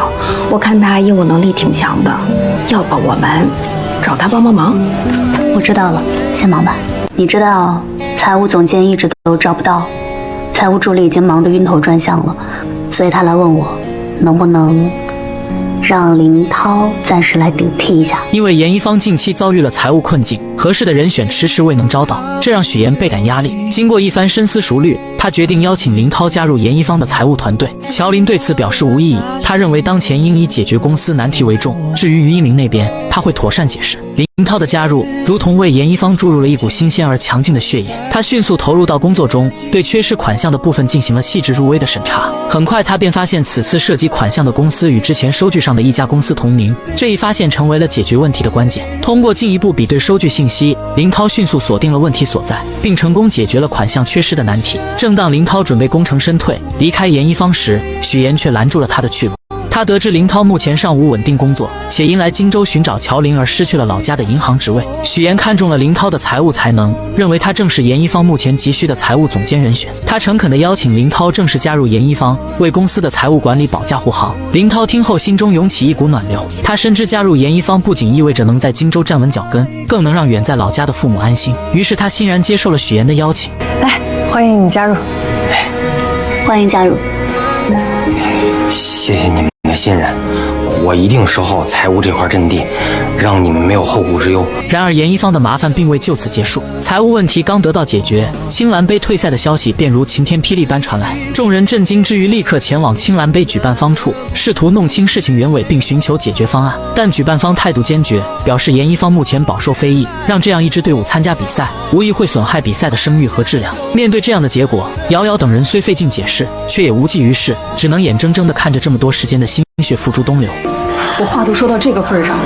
我看他业务能力挺强的，要不我们找他帮帮忙？我知道了，先忙吧。你知道财务总监一直都招不到，财务助理已经忙得晕头转向了，所以他来问我能不能让林涛暂时来顶替一下。因为严一方近期遭遇了财务困境，合适的人选迟迟未能招到，这让许岩倍感压力。经过一番深思熟虑，他决定邀请林涛加入严一方的财务团队。乔林对此表示无异议，他认为当前应以解决公司难题为重，至于于一鸣那边，他会妥善解释。林涛的加入如同为严一方注入了一股新鲜而强劲的血液，他迅速投入到工作中，对缺失款项的部分进行了细致入微的审查。很快他便发现此次涉及款项的公司与之前收据上的一家公司同名，这一发现成为了解决问题的关键。通过进一步比对收据信息，林涛迅速锁定了问题所在，并成功解决了款项缺失的难题。正当林涛准备功成身退离开严一方时，许岩却拦住了他的去路。他得知林涛目前尚无稳定工作，且因来荆州寻找乔林而失去了老家的银行职位。许岩看中了林涛的财务才能，认为他正是严一方目前急需的财务总监人选。他诚恳地邀请林涛正式加入严一方，为公司的财务管理保驾护航。林涛听后心中涌起一股暖流，他深知加入严一方不仅意味着能在荆州站稳脚跟，更能让远在老家的父母安心。于是他欣然接受了许岩的邀请。来，欢迎你加入。欢迎加入。谢谢你们的信任，我一定守好财务这块阵地，让你们没有后顾之忧。然而严一方的麻烦并未就此结束，财务问题刚得到解决，青蓝杯退赛的消息便如晴天霹雳般传来，众人震惊之余立刻前往青蓝杯举办方处，试图弄清事情原委并寻求解决方案。但举办方态度坚决，表示严一方目前饱受非议，让这样一支队伍参加比赛，无疑会损害比赛的声誉和质量。面对这样的结果，瑶瑶等人虽费劲解释，却也无济于事，只能眼睁睁地看着这么多时间的心血付诸东流。我话都说到这个份上了，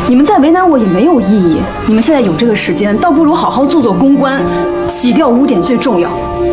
你们再为难我也没有意义。你们现在有这个时间，倒不如好好做做公关，洗掉污点最重要。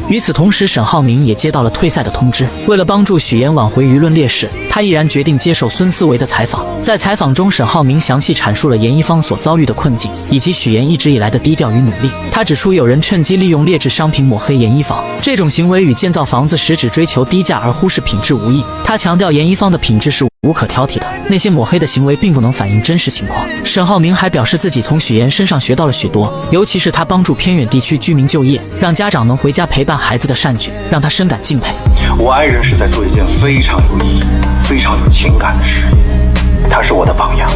与此同时，沈浩明也接到了退赛的通知。为了帮助许岩挽回舆论劣势，他毅然决定接受孙思维的采访。在采访中，沈浩明详细阐述了严一方所遭遇的困境，以及许岩一直以来的低调与努力。他指出，有人趁机利用劣质商品抹黑严一方，这种行为与建造房子时只追求低价而忽视品质无异。他强调，严一方的品质是无可挑剔的，那些抹黑的行为并不能反映真实情况。沈浩明还表示自己从许岩身上学到了许多，尤其是他帮助偏远地区居民就业，让家长能回家陪伴孩子的善举，让他深感敬佩。我爱人是在做一件非常有意义、非常有情感的事业，他是我的榜样，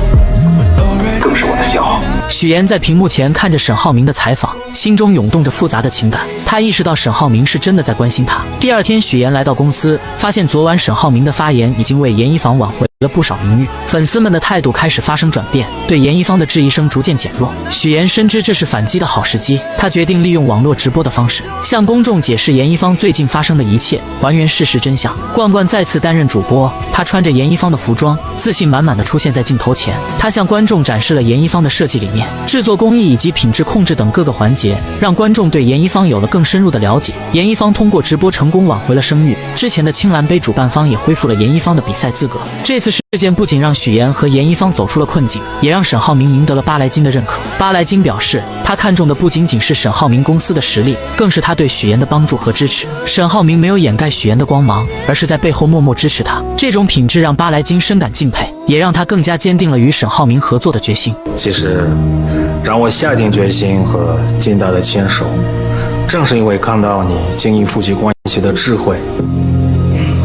更是我的骄傲。许岩在屏幕前看着沈浩明的采访，心中涌动着复杂的情感。他意识到沈浩明是真的在关心他。第二天，许岩来到公司，发现昨晚沈浩明的发言已经为严一房挽回了不少名誉，粉丝们的态度开始发生转变，对严一方的质疑声逐渐减弱。许岩深知这是反击的好时机，他决定利用网络直播的方式向公众解释严一方最近发生的一切，还原事实真相。冠冠再次担任主播，他穿着严一方的服装，自信满满的出现在镜头前。他向观众展示了严一方的设计理念、制作工艺以及品质控制等各个环节，让观众对严一方有了更深入的了解。严一方通过直播成功挽回了声誉，之前的青蓝杯主办方也恢复了严一方的比赛资格。这次事件不仅让许岩和严一方走出了困境，也让沈浩明赢得了巴莱金的认可。巴莱金表示，他看中的不仅仅是沈浩明公司的实力，更是他对许岩的帮助和支持。沈浩明没有掩盖许岩的光芒，而是在背后默默支持他。这种品质让巴莱金深感敬佩，也让他更加坚定了与沈浩明合作的决心。其实，让我下定决心和金大的牵手，正是因为看到你经营夫妻关系的智慧，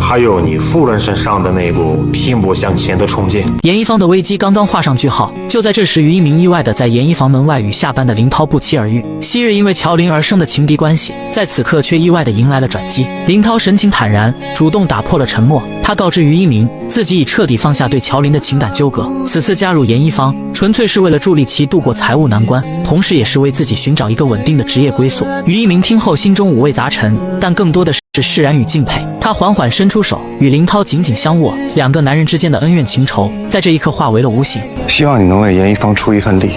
还有你夫人身上的那股拼搏向前的冲劲。严一方的危机刚刚画上句号，就在这时，于一鸣意外地在严一房门外与下班的林涛不期而遇。昔日因为乔林而生的情敌关系，在此刻却意外地迎来了转机。林涛神情坦然，主动打破了沉默。他告知于一鸣，自己已彻底放下对乔林的情感纠葛，此次加入严一方，纯粹是为了助力其度过财务难关，同时也是为自己寻找一个稳定的职业归宿。于一鸣听后心中五味杂陈，但更多的是释然与敬佩。他缓缓伸出手，与林涛紧紧相握，两个男人之间的恩怨情仇在这一刻化为了无形。希望你能为严一方出一份力。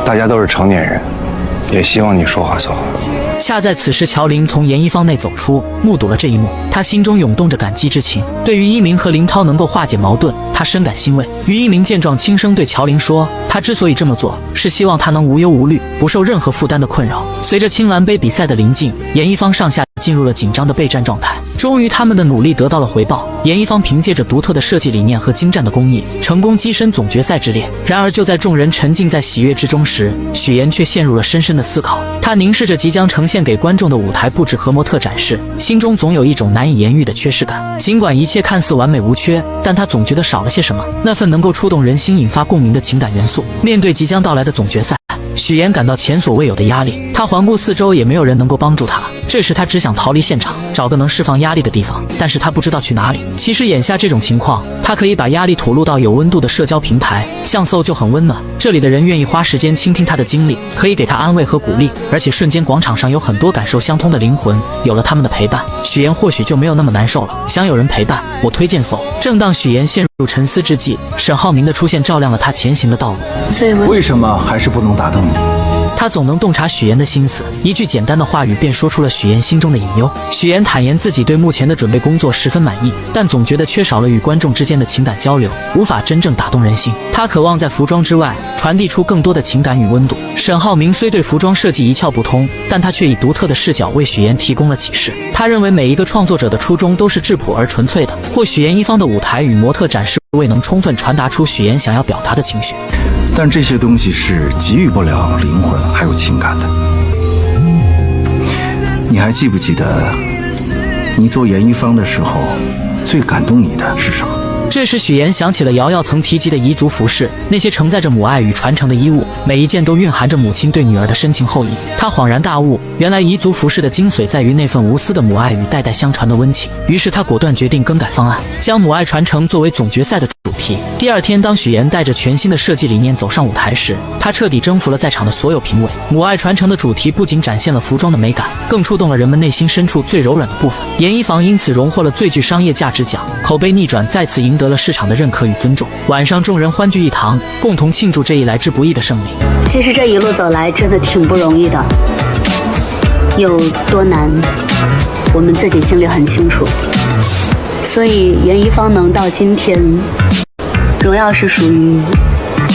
大家都是成年人，也希望你说话算话。恰在此时，乔林从严一方内走出，目睹了这一幕，他心中涌动着感激之情。对于一鸣和林涛能够化解矛盾，他深感欣慰。于一鸣见状，轻声对乔林说，他之所以这么做，是希望他能无忧无虑，不受任何负担的困扰。随着青蓝杯比赛的临近，严一方上下进入了紧张的备战状态。终于，他们的努力得到了回报。严一方凭借着独特的设计理念和精湛的工艺，成功跻身总决赛之列。然而，就在众人沉浸在喜悦之中时，许岩却陷入了深深的思考。他凝视着即将呈现给观众的舞台布置和模特展示，心中总有一种难以言喻的缺失感。尽管一切看似完美无缺，但他总觉得少了些什么，那份能够触动人心、引发共鸣的情感元素。面对即将到来的总决赛，许岩感到前所未有的压力。他环顾四周，也没有人能够帮助他。这时他只想逃离现场，找个能释放压力的地方，但是他不知道去哪里。其实眼下这种情况，他可以把压力吐露到有温度的社交平台，像搜就很温暖，这里的人愿意花时间倾听他的经历，可以给他安慰和鼓励，而且瞬间广场上有很多感受相通的灵魂，有了他们的陪伴，许岩或许就没有那么难受了。想有人陪伴，我推荐搜。正当许岩陷入沉思之际，沈浩明的出现照亮了他前行的道路。所以为什么还是不能打动你？他总能洞察许岩的心思，一句简单的话语便说出了许岩心中的隐忧。许岩坦言自己对目前的准备工作十分满意，但总觉得缺少了与观众之间的情感交流，无法真正打动人心。他渴望在服装之外传递出更多的情感与温度。沈浩明虽对服装设计一窍不通，但他却以独特的视角为许岩提供了启示。他认为每一个创作者的初衷都是质朴而纯粹的，或许严一方的舞台与模特展示未能充分传达出许岩想要表达的情绪。但这些东西是给予不了灵魂还有情感的。你还记不记得，你做严一方的时候，最感动你的是什么？这时许岩想起了瑶瑶曾提及的彝族服饰，那些承载着母爱与传承的衣物，每一件都蕴含着母亲对女儿的深情厚谊。她恍然大悟，原来彝族服饰的精髓在于那份无私的母爱与代代相传的温情。于是她果断决定更改方案，将母爱传承作为总决赛的主题。第二天，当许岩带着全新的设计理念走上舞台时，她彻底征服了在场的所有评委。母爱传承的主题不仅展现了服装的美感，更触动了人们内心深处最柔软的部分。严一房因此荣获了最具商业价值奖，口碑逆转，再次赢得了市场的认可与尊重。晚上，众人欢聚一堂，共同庆祝这一来之不易的胜利。其实这一路走来真的挺不容易的，有多难，我们自己心里很清楚。所以严一方能到今天，荣耀是属于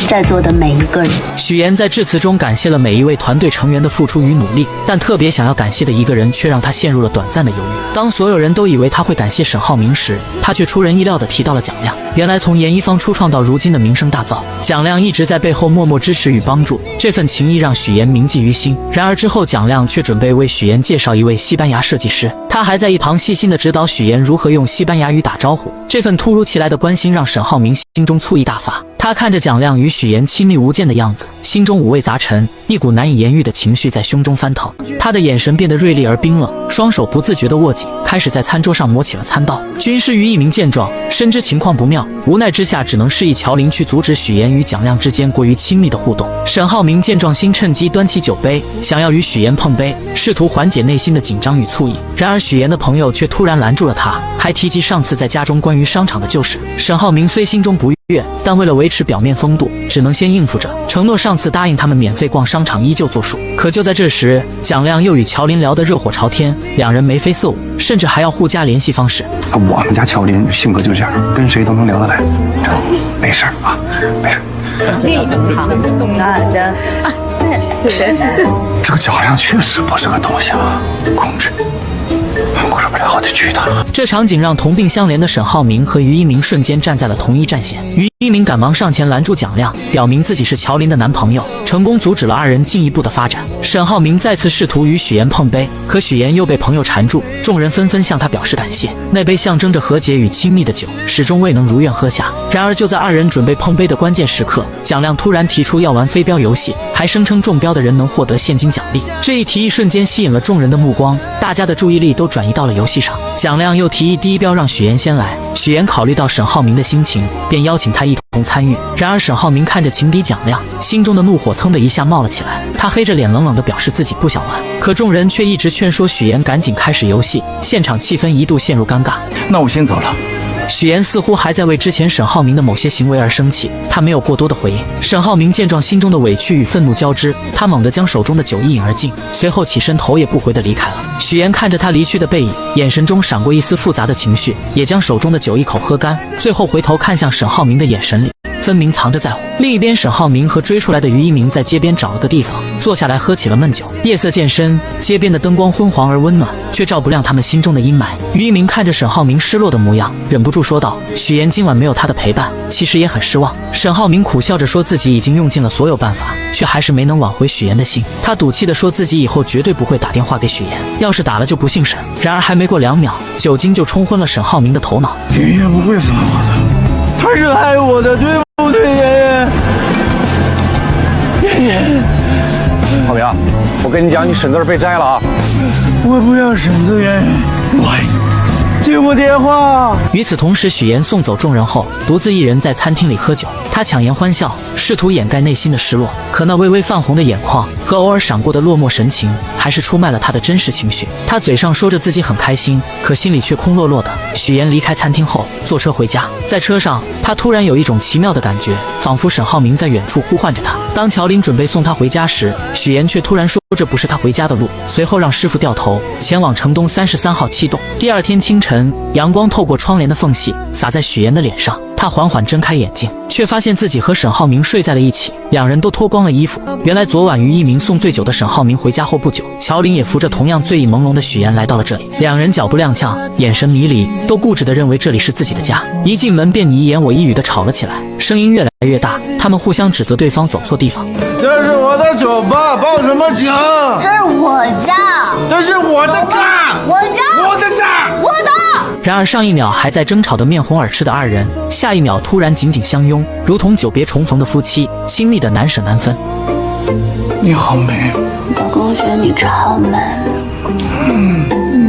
在座的每一个人。许岩在致辞中感谢了每一位团队成员的付出与努力，但特别想要感谢的一个人却让他陷入了短暂的犹豫。当所有人都以为他会感谢沈浩明时，他却出人意料地提到了蒋亮。原来从严一方初创到如今的名声大噪，蒋亮一直在背后默默支持与帮助，这份情谊让许岩铭记于心。然而之后蒋亮却准备为许岩介绍一位西班牙设计师，他还在一旁细心地指导许岩如何用西班牙语打招呼。这份突如其来的关心让沈浩明心中醋意大发，他看着蒋亮与许岩亲密无间的样子，心中五味杂陈，一股难以言喻的情绪在胸中翻腾。他的眼神变得锐利而冰冷，双手不自觉地握紧，开始在餐桌上磨起了餐刀。军师于一鸣见状，深知情况不妙，无奈之下只能示意乔林去阻止许岩与蒋亮之间过于亲密的互动。沈浩明见状，心趁机端起酒杯，想要与许岩碰杯，试图缓解内心的紧张与醋意。然而许岩的朋友却突然拦住了他，还提及上次在家中关于商场的旧事。沈浩明虽心中不悦，但为了维持表面风度，只能先应付着，承诺上次答应他们免费逛商场依旧作数。可就在这时，蒋亮又与乔林聊得热火朝天，两人眉飞色舞，甚至还要互加联系方式。我们家乔林性格就这样，跟谁都能聊得来，没事啊，没事。好，那真。这个蒋亮确实不是个东西啊，控制不了，我得去他。这场景让同病相怜的沈浩明和于一鸣瞬间站在了同一战线。于一鸣赶忙上前拦住蒋亮，表明自己是乔林的男朋友，成功阻止了二人进一步的发展。沈浩明再次试图与许岩碰杯，可许岩又被朋友缠住，众人纷纷向他表示感谢。那杯象征着和解与亲密的酒始终未能如愿喝下。然而就在二人准备碰杯的关键时刻，蒋亮突然提出要玩飞镖游戏，还声称中标的人能获得现金奖励。这一提议瞬间吸引了众人的目光，大家的注意力都转移到了游戏上。蒋亮又提议第一标让许岩先来，许岩考虑到沈浩明的心情，便邀请他一同参与。然而沈浩明看着情敌蒋亮，心中的怒火噌的一下冒了起来，他黑着脸冷冷地表示自己不想玩，可众人却一直劝说许岩赶紧开始游戏，现场气氛一度陷入尴尬。那我先走了。许岩似乎还在为之前沈浩明的某些行为而生气，他没有过多的回应。沈浩明见状，心中的委屈与愤怒交织，他猛地将手中的酒一饮而尽，随后起身头也不回地离开了。许岩看着他离去的背影，眼神中闪过一丝复杂的情绪，也将手中的酒一口喝干，最后回头看向沈浩明的眼神里分明藏着在乎。另一边，沈浩明和追出来的于一鸣在街边找了个地方坐下来喝起了闷酒。夜色渐深，街边的灯光昏黄而温暖，却照不亮他们心中的阴霾。于一鸣看着沈浩明失落的模样，忍不住说道：“许岩今晚没有他的陪伴，其实也很失望。”沈浩明苦笑着说自己已经用尽了所有办法，却还是没能挽回许岩的心。他赌气地说自己以后绝对不会打电话给许岩，要是打了就不姓沈。然而还没过2秒，酒精就冲昏了沈浩明的头脑。妍妍不会罚我的，他是爱我的，对不对，妍妍？妍妍，浩明，我跟你讲，你沈字被摘了啊！我不要沈字，妍妍，喂，接我电话。与此同时，许岩送走众人后，独自一人在餐厅里喝酒。他强颜欢笑，试图掩盖内心的失落，可那微微泛红的眼眶和偶尔闪过的落寞神情，还是出卖了他的真实情绪。他嘴上说着自己很开心，可心里却空落落的。许岩离开餐厅后，坐车回家，在车上，他突然有一种奇妙的感觉，仿佛沈浩明在远处呼唤着他。当乔林准备送他回家时，许岩却突然说这不是他回家的路，随后让师傅掉头前往城东33号7栋。第二天清晨，阳光透过窗帘的缝隙洒在许岩的脸上，他缓缓睁开眼睛，却发现自己和沈浩明睡在了一起，两人都脱光了衣服。原来昨晚于一鸣送醉酒的沈浩明回家后不久，乔林也扶着同样醉意朦胧的许岩来到了这里。两人脚步踉跄，眼神迷离，都固执地认为这里是自己的家。一进门便你一言我一语地吵了起来，声音越来越大，他们互相指责对方走错地方。这是我的酒吧，报什么警？这是我家，这是我的家，我家，我的家，我的。然而上一秒还在争吵得面红耳赤的二人，下一秒突然紧紧相拥，如同久别重逢的夫妻，亲密的难舍难分。你好美，老公，我觉得你超美。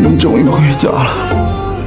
你终于回家了。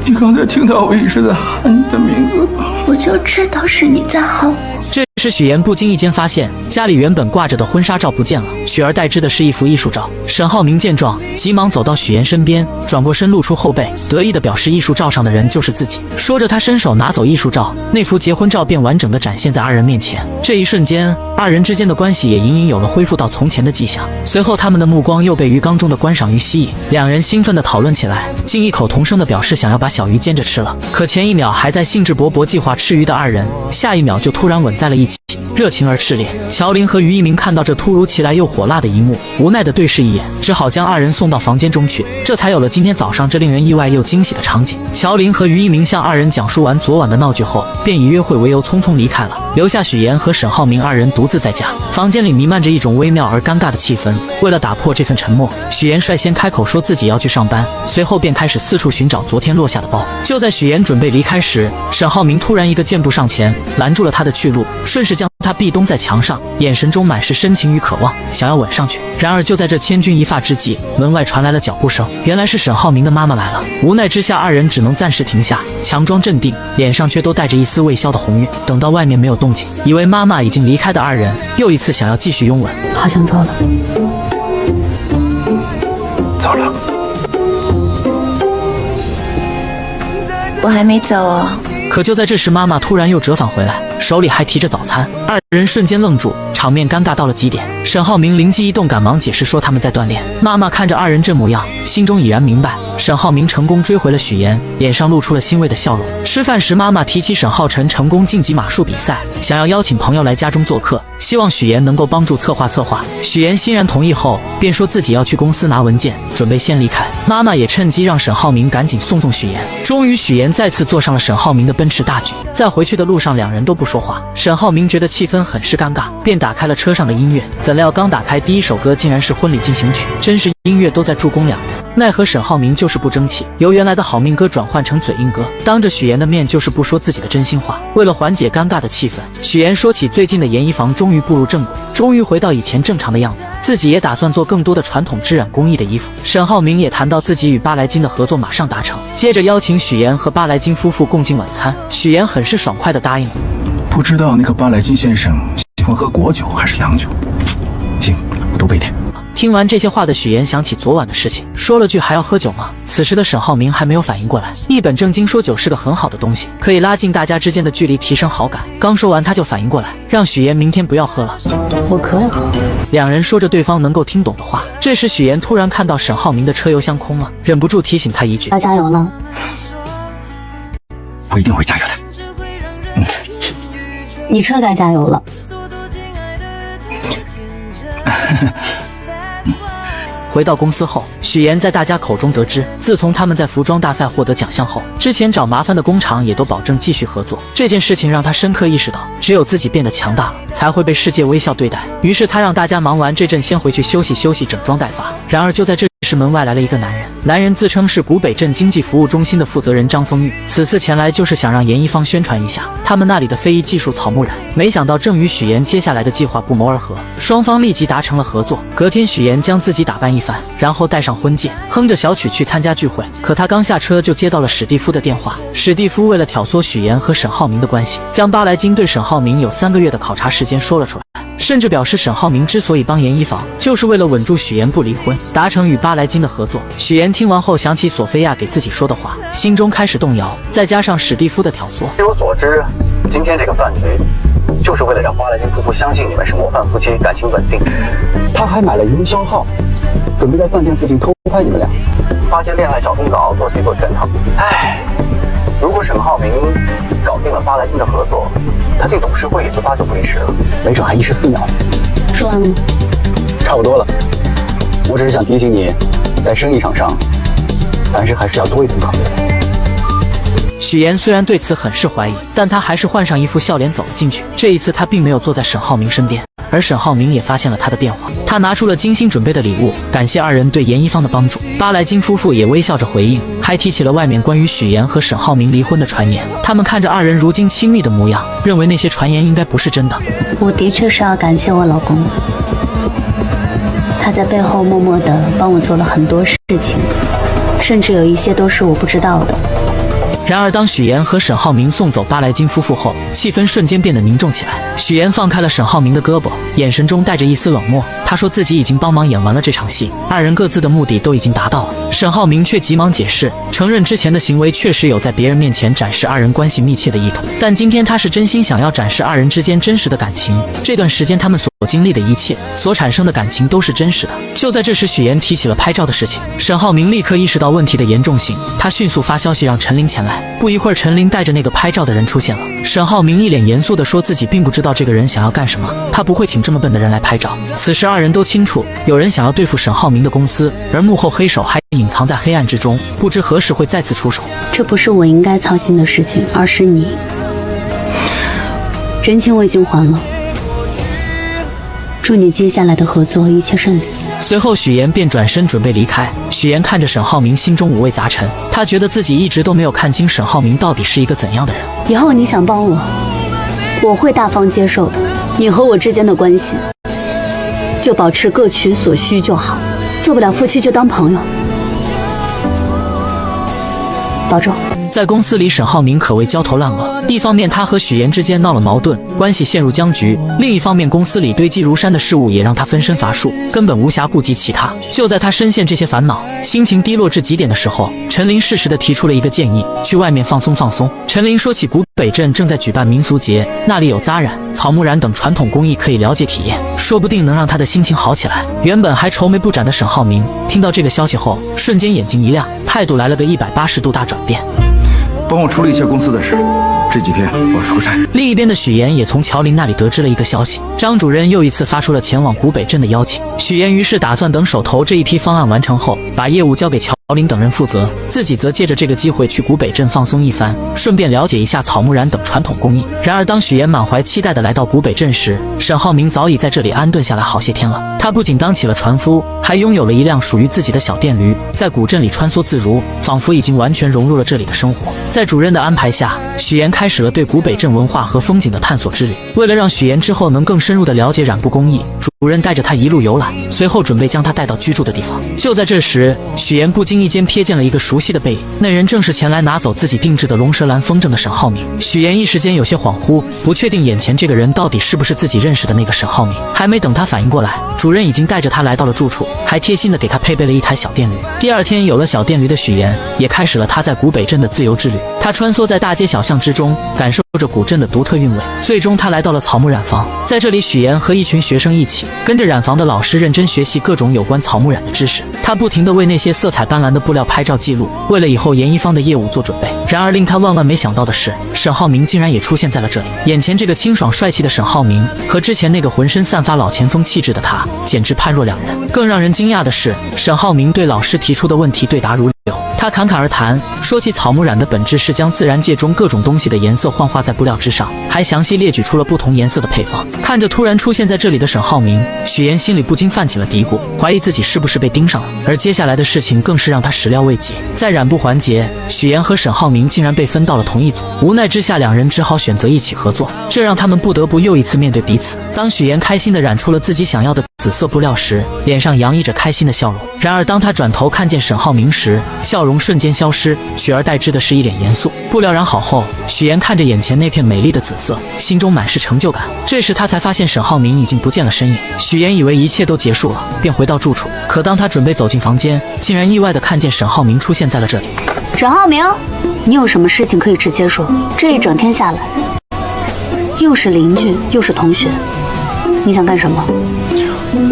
你刚才听到我一直在喊你的名字吗？我就知道是你在喊我。这时许妍不经意间发现家里原本挂着的婚纱照不见了，取而代之的是一幅艺术照。沈浩明见状，急忙走到许妍身边，转过身露出后背，得意地表示艺术照上的人就是自己。说着他伸手拿走艺术照，那幅结婚照便完整地展现在二人面前。这一瞬间，二人之间的关系也隐隐有了恢复到从前的迹象。随后他们的目光又被鱼缸中的观赏鱼吸引，两人兴奋地讨论起来，竟异口同声地表示想要把小鱼煎着吃了。可前一秒还在兴致勃勃计划吃鱼的二人，下一秒就突然吻在了一起，热情而炽烈。乔林和于一鸣看到这突如其来又火辣的一幕，无奈地对视一眼，只好将二人送到房间中去，这才有了今天早上这令人意外又惊喜的场景。乔林和于一鸣向二人讲述完昨晚的闹剧后，便以约会为由匆匆离开了，留下许妍和沈浩明二人独自在家。房间里弥漫着一种微妙而尴尬的气氛，为了打破这份沉默，许妍率先开口说自己要去上班，随后便开始四处寻找昨天落下的包。就在许妍准备离开时，沈浩明突然一个箭步上前，拦住了他的去路，顺势将他壁咚在墙上，眼神中满是深情与渴望，想要吻上去。然而就在这千钧一发之际，门外传来了脚步声，原来是沈浩明的妈妈来了。无奈之下，二人只能暂时停下，强装镇定，脸上却都带着一丝未消的红晕。等到外面没有动静，以为妈妈已经离开的二人，又一次想要继续拥吻。好想走了。走了。我还没走哦。可就在这时，妈妈突然又折返回来，手里还提着早餐。二人瞬间愣住，场面尴尬到了极点。沈浩明灵机一动，赶忙解释说他们在锻炼。妈妈看着二人这模样，心中已然明白沈浩明成功追回了许妍，脸上露出了欣慰的笑容。吃饭时，妈妈提起沈浩辰成功晋级马术比赛，想要邀请朋友来家中做客，希望许妍能够帮助策划。许妍欣然同意后，便说自己要去公司拿文件，准备先离开。妈妈也趁机让沈浩明赶紧送许妍。终于许妍再次坐上了沈浩明的奔驰大 G。在回去的路上，两人都不说话。沈浩明觉得气氛很是尴尬，便打开了车上的音乐。怎料刚打开，第一首歌竟然是婚礼进行曲，真是音乐都在助攻两人。奈何沈浩明就是不争气，由原来的好命歌转换成嘴硬歌，当着许妍的面就是不说自己的真心话。为了缓解尴尬的气氛，许妍说起最近的研衣房终于步入正轨，终于回到以前正常的样子，自己也打算做更多的传统织染工艺的衣服。沈浩明也谈到自己与巴莱金的合作马上达成，接着邀请许妍和巴莱金夫妇共进晚餐。许妍很是爽快地答应了。不知道那个巴莱金先生喜欢喝果酒还是洋酒？行，我多备点。听完这些话的许妍想起昨晚的事情，说了句还要喝酒吗？此时的沈浩明还没有反应过来，一本正经说酒是个很好的东西，可以拉近大家之间的距离，提升好感。刚说完他就反应过来，让许妍明天不要喝了。我可以喝。两人说着对方能够听懂的话。这时许妍突然看到沈浩明的车油箱空了，忍不住提醒他一句：要加油了。我一定会加油的。你车该加油了。回到公司后，许妍在大家口中得知，自从他们在服装大赛获得奖项后，之前找麻烦的工厂也都保证继续合作。这件事情让他深刻意识到，只有自己变得强大了，才会被世界微笑对待。于是他让大家忙完这阵先回去休息，整装待发。然而就在这时，门外来了一个男人自称是古北镇经济服务中心的负责人张丰玉，此次前来就是想让研一方宣传一下他们那里的非遗技术草木染。没想到正与许妍接下来的计划不谋而合，双方立即达成了合作。隔天许妍将自己打扮一番，然后戴上婚戒，哼着小曲去参加聚会。可他刚下车就接到了史蒂夫的电话。史蒂夫为了挑唆许妍和沈浩明的关系，将巴莱金对沈浩明有3个月的考察时间说了出来，甚至表示沈浩明之所以帮研一房，就是为了稳住许妍不离婚，达成与巴莱金的合作。许妍听完后想起索菲亚给自己说的话，心中开始动摇，再加上史蒂夫的挑唆，据我所知，今天这个饭局就是为了让巴莱金夫妇相信你们是模范夫妻，感情稳定。他还买了营销号，准备在饭店附近偷拍你们俩，发些恋爱小通稿做全套。唉，如果沈浩明搞定了巴莱金的合作，他进董事会也就8、9不离10了，没准还1时4秒。说完了吗？差不多了。我只是想提醒你，在生意场上，凡事还是要多一层考虑的。许妍虽然对此很是怀疑，但她还是换上一副笑脸走了进去。这一次她并没有坐在沈浩明身边，而沈浩明也发现了她的变化。他他拿出了精心准备的礼物，感谢二人对严一方的帮助。巴莱金夫妇也微笑着回应，还提起了外面关于许岩和沈浩明离婚的传言。他们看着二人如今亲密的模样，认为那些传言应该不是真的。我的确是要感谢我老公，他在背后默默地帮我做了很多事情，甚至有一些都是我不知道的。然而，当许岩和沈浩明送走巴莱金夫妇后，气氛瞬间变得凝重起来。许岩放开了沈浩明的胳膊，眼神中带着一丝冷漠。他说自己已经帮忙演完了这场戏，二人各自的目的都已经达到了。沈浩明却急忙解释，承认之前的行为确实有在别人面前展示二人关系密切的意图，但今天他是真心想要展示二人之间真实的感情。这段时间他们所经历的一切，所产生的感情都是真实的。就在这时，许岩提起了拍照的事情，沈浩明立刻意识到问题的严重性，他迅速发消息让陈琳前来。不一会儿，陈琳带着那个拍照的人出现了。沈浩明一脸严肃地说自己并不知道这个人想要干什么，他不会请这么笨的人来拍照。此时二人都清楚，有人想要对付沈浩明的公司，而幕后黑手还隐藏在黑暗之中，不知何时会再次出手。这不是我应该操心的事情，而是你。人情我已经还了，祝你接下来的合作一切顺利。随后许岩便转身准备离开。许岩看着沈浩明，心中五味杂陈，他觉得自己一直都没有看清沈浩明到底是一个怎样的人。以后你想帮我，我会大方接受的。你和我之间的关系就保持各取所需就好，做不了夫妻就当朋友。保重。在公司里，沈浩明可谓焦头烂额。一方面，他和许岩之间闹了矛盾，关系陷入僵局；另一方面，公司里堆积如山的事务也让他分身乏术，根本无暇顾及其他。就在他深陷这些烦恼，心情低落至极点的时候，陈琳适时地提出了一个建议：去外面放松放松。陈琳说起古北镇正在举办民俗节，那里有扎染、草木染等传统工艺可以了解体验，说不定能让他的心情好起来。原本还愁眉不展的沈浩明听到这个消息后，瞬间眼睛一亮，态度来了个180度大转变。帮我处理一下公司的事，这几天我出差。另一边的许岩也从乔林那里得知了一个消息，张主任又一次发出了前往古北镇的邀请。许岩于是打算等手头这一批方案完成后，把业务交给乔林等人负责，自己则借着这个机会去古北镇放松一番，顺便了解一下草木染等传统工艺。然而当许岩满怀期待地来到古北镇时，沈浩明早已在这里安顿下来好些天了。他不仅当起了船夫，还拥有了一辆属于自己的小电驴，在古镇里穿梭自如，仿佛已经完全融入了这里的生活。在主任的安排下，许岩开始了对古北镇文化和风景的探索之旅。为了让许岩之后能更深入地了解染布工艺，主任带着他一路游览，随后准备将他带到居住的地方。就在这时，许岩不经意间瞥见了一个熟悉的背影，那人正是前来拿走自己定制的龙舌兰风筝的沈浩明。许岩一时间有些恍惚，不确定眼前这个人到底是不是自己认识的那个沈浩明。还没等他反应过来，主任已经带着他来到了住处，还贴心地给他配备了一台小电驴。第二天，有了小电驴的许岩也开始了他在古北镇的自由之旅。他穿梭在大街小巷之中，感受着古镇的独特韵味。最终他来到了草木染坊，在这里许岩和一群学生一起跟着染坊的老师认真学习各种有关草木染的知识。他不停地为那些色彩斑斓的布料拍照记录，为了以后严一方的业务做准备。然而令他万万没想到的是，沈浩明竟然也出现在了这里。眼前这个清爽帅气的沈浩明和之前那个浑身散发老前锋气质的他简直判若两人。更让人惊讶的是，沈浩明对老师提出的问题对答如流，他侃侃而谈，说起草木染的本质是将自然界中各种东西的颜色幻化在布料之上，还详细列举出了不同颜色的配方。看着突然出现在这里的沈浩明，许岩心里不禁泛起了嘀咕，怀疑自己是不是被盯上了。而接下来的事情更是让他始料未及，在染布环节，许岩和沈浩明竟然被分到了同一组。无奈之下，两人只好选择一起合作，这让他们不得不又一次面对彼此。当许岩开心地染出了自己想要的紫色布料时，脸上洋溢着开心的笑容。然而当他转头看见沈浩明时，笑容瞬间消失，取而代之的是一脸严肃。布料染好后，许岩看着眼前那片美丽的紫色，心中满是成就感。这时他才发现沈浩明已经不见了身影。许岩以为一切都结束了，便回到住处。可当他准备走进房间，竟然意外地看见沈浩明出现在了这里。沈浩明，你有什么事情可以直接说，这一整天下来，又是邻居又是同学，你想干什么？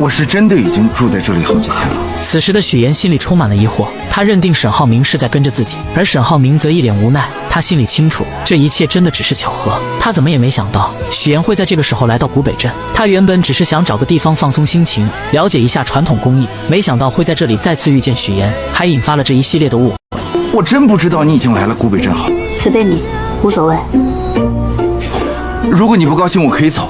我是真的已经住在这里好几天了。此时的许岩心里充满了疑惑，他认定沈浩明是在跟着自己，而沈浩明则一脸无奈。他心里清楚，这一切真的只是巧合。他怎么也没想到许岩会在这个时候来到古北镇。他原本只是想找个地方放松心情，了解一下传统工艺，没想到会在这里再次遇见许岩，还引发了这一系列的误会。我真不知道你已经来了古北镇好。随便你，无所谓。如果你不高兴，我可以走。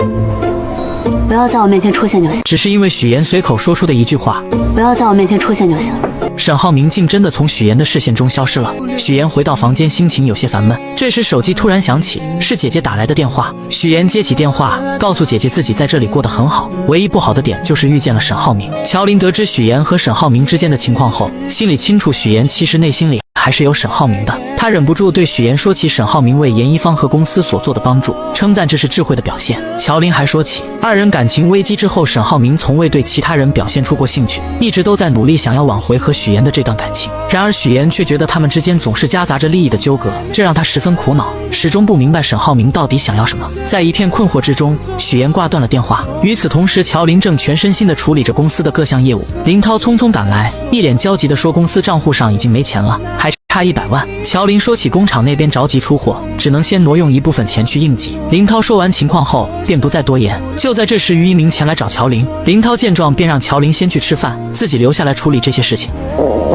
不要在我面前出现就行。只是因为许岩随口说出的一句话，不要在我面前出现就行。沈浩明竟真的从许岩的视线中消失了。许岩回到房间，心情有些烦闷。这时手机突然响起，是姐姐打来的电话。许岩接起电话，告诉姐姐自己在这里过得很好，唯一不好的点就是遇见了沈浩明。乔林得知许岩和沈浩明之间的情况后，心里清楚许岩其实内心里还是有沈浩明的。他忍不住对许岩说起沈浩明为严一方和公司所做的帮助，称赞这是智慧的表现。乔林还说起二人感情危机之后，沈浩明从未对其他人表现出过兴趣，一直都在努力想要挽回和许岩的这段感情。然而许岩却觉得他们之间总是夹杂着利益的纠葛，这让他十分苦恼，始终不明白沈浩明到底想要什么。在一片困惑之中，许岩挂断了电话。与此同时，乔林正全身心地处理着公司的各项业务。林涛匆匆赶来，一脸焦急地说公司账户上已经没钱了，还差100万。乔林说起工厂那边着急出货，只能先挪用一部分钱去应急。林涛说完情况后便不再多言。就在这时，于一鸣前来找乔林。林涛见状便让乔林先去吃饭，自己留下来处理这些事情。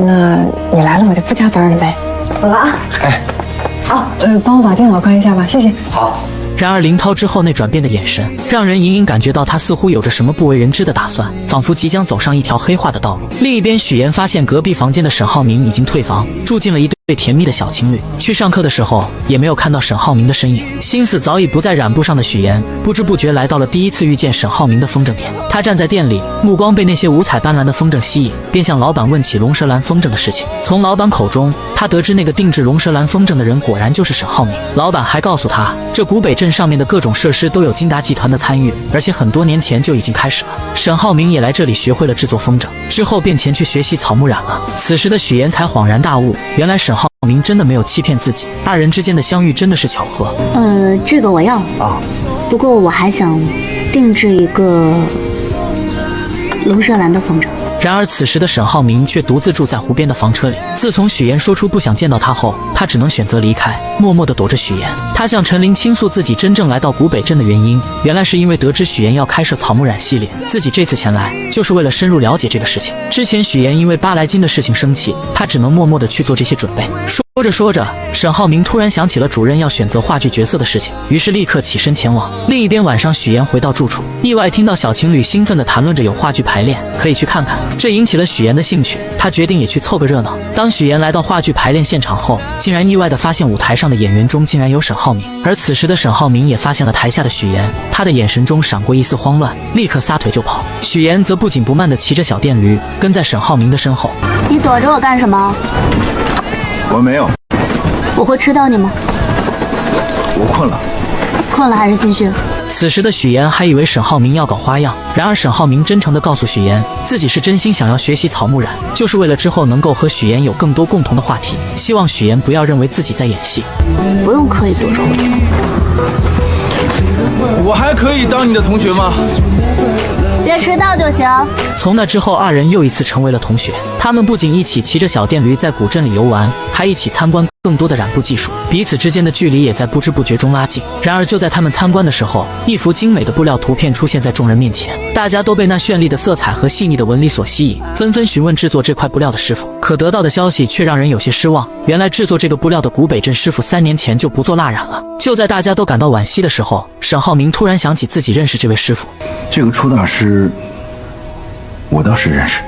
那你来了我就不加班了呗。走了啊。哎，哦，帮我把电脑关一下吧，谢谢。好。然而林涛之后那转变的眼神，让人隐隐感觉到他似乎有着什么不为人知的打算，仿佛即将走上一条黑化的道路。另一边，许岩发现隔壁房间的沈浩明已经退房，住进了一对甜蜜的小情侣。去上课的时候也没有看到沈浩明的身影，心思早已不在染布上的许岩，不知不觉来到了第一次遇见沈浩明的风筝店。他站在店里，目光被那些五彩斑斓的风筝吸引，便向老板问起龙舌兰风筝的事情。从老板口中，他得知那个定制龙舌兰风筝的人果然就是沈浩明。老板还告诉他，这古北镇上面的各种设施都有金达集团的参与，而且很多年前就已经开始了。沈浩明也来这里学会了制作风筝，之后便前去学习草木染了。此时的许岩才恍然大悟，原来沈浩明真的没有欺骗自己，二人之间的相遇真的是巧合。这个我要啊，不过我还想定制一个龙舌兰的风筝。然而此时的沈浩明却独自住在湖边的房车里。自从许岩说出不想见到他后，他只能选择离开，默默地躲着许岩。他向陈琳倾诉自己真正来到古北镇的原因，原来是因为得知许岩要开设草木染系列，自己这次前来就是为了深入了解这个事情。之前许岩因为巴莱金的事情生气，他只能默默地去做这些准备。说着说着，沈浩明突然想起了主任要选择话剧角色的事情，于是立刻起身前往。另一边，晚上许岩回到住处，意外听到小情侣兴奋地谈论着有话剧排练，可以去看看。这引起了许岩的兴趣，他决定也去凑个热闹。当许岩来到话剧排练现场后，竟然意外地发现舞台上的演员中竟然有沈浩明。而此时的沈浩明也发现了台下的许岩，他的眼神中闪过一丝慌乱，立刻撒腿就跑。许岩则不紧不慢地骑着小电驴跟在沈浩明的身后。你躲着我干什么？我没有。我会吃掉你吗？我困了。困了还是心虚？此时的许岩还以为沈浩明要搞花样，然而沈浩明真诚地告诉许岩，自己是真心想要学习草木染，就是为了之后能够和许岩有更多共同的话题，希望许岩不要认为自己在演戏。不用刻意躲着我。我还可以当你的同学吗？别迟到就行。从那之后，二人又一次成为了同学。他们不仅一起骑着小电驴在古镇里游玩，还一起参观更多的染布技术，彼此之间的距离也在不知不觉中拉近。然而就在他们参观的时候，一幅精美的布料图片出现在众人面前，大家都被那绚丽的色彩和细腻的纹理所吸引，纷纷询问制作这块布料的师傅。可得到的消息却让人有些失望，原来制作这个布料的古北镇师傅3年前就不做蜡染了。就在大家都感到惋惜的时候，沈浩明突然想起自己认识这位师傅。这个出大师，我倒是认识。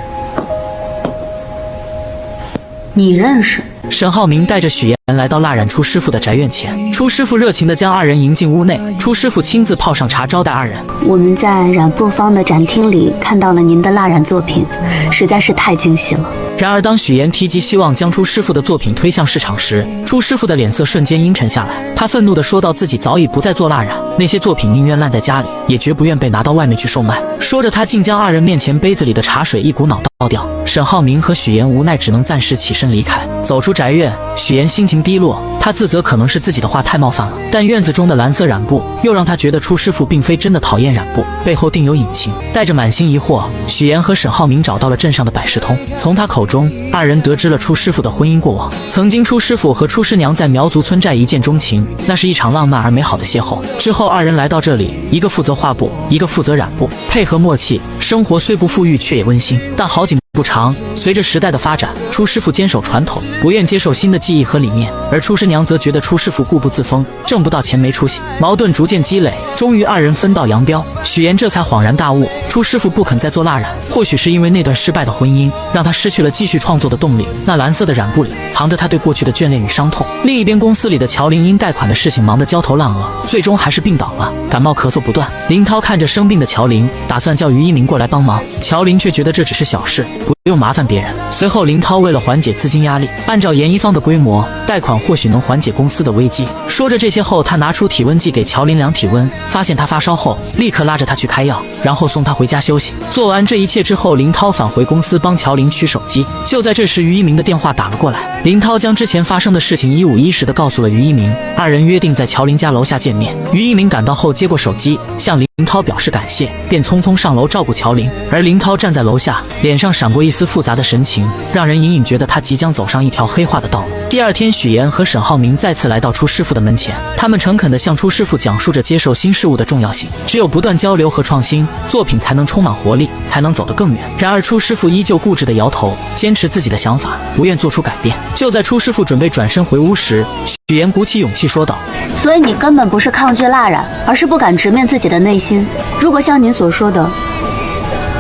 你认识？沈浩明带着许岩来到蜡染初师傅的宅院前，初师傅热情地将二人迎进屋内，初师傅亲自泡上茶招待二人。我们在染布坊的展厅里看到了您的蜡染作品，实在是太惊喜了。然而当许岩提及希望将初师傅的作品推向市场时，初师傅的脸色瞬间阴沉下来。他愤怒地说道，自己早已不再做蜡染，那些作品宁愿烂在家里，也绝不愿被拿到外面去售卖。说着，他竟将二人面前杯子里的茶水一股脑倒掉。沈浩明和许岩无奈只能暂时起身离开。走出宅院，许岩心情低落，他自责可能是自己的话太冒犯了，但院子中的蓝色染布又让他觉得初师傅并非真的讨厌染布，背后定有隐情。带着满心疑惑，许岩和沈浩明找到了镇上的百事通，从他口中，二人得知了初师傅的婚姻过往。曾经初师傅和初师娘在苗族村寨一见钟情，那是一场浪漫而美好的邂逅。之后二人来到这里，一个负责画布，一个负责染布，配合默契，生活虽不富裕却也温馨。但好景不长，随着时代的发展，初师傅坚守传统，不愿接受新的技艺和理念，而出师娘则觉得初师傅固步自封，挣不到钱没出息，矛盾逐渐积累，终于二人分道扬镳。许岩这才恍然大悟，初师傅不肯再做蜡染，或许是因为那段失败的婚姻，让他失去了继续创作的动力。那蓝色的染布里藏着他对过去的眷恋与伤痛。另一边，公司里的乔林因贷款的事情忙得焦头烂额，最终还是病倒了，感冒咳嗽不断。林涛看着生病的乔林，打算叫于一鸣过来帮忙，乔林却觉得这只是小事，不用麻烦别人。随后林涛为了缓解资金压力，按照严一方的规模，贷款或许能缓解公司的危机。说着这些后，他拿出体温计给乔林量体温，发现他发烧后，立刻拉着他去开药，然后送他回家休息。做完这一切之后，林涛返回公司帮乔林取手机。就在这时，于一鸣的电话打了过来，林涛将之前发生的事情一五一十地告诉了于一鸣，二人约定在乔林家楼下见面。于一鸣赶到后接过手机，向林涛表示感谢，便匆匆上楼照顾乔林。而林涛站在楼下，脸上闪过一丝复杂的神情，让人隐隐觉得他即将走上一条黑化的道路。第二天，许岩和沈浩明再次来到初师傅的门前，他们诚恳地向初师傅讲述着接受新事物的重要性，只有不断交流和创新，作品才能充满活力，才能走得更远。然而初师傅依旧固执地摇头，坚持自己的想法，不愿做出改变。就在初师傅准备转身回屋时，许岩鼓起勇气说道：所以你根本不是抗拒蜡染，而是不敢直面自己的内心。如果像您所说的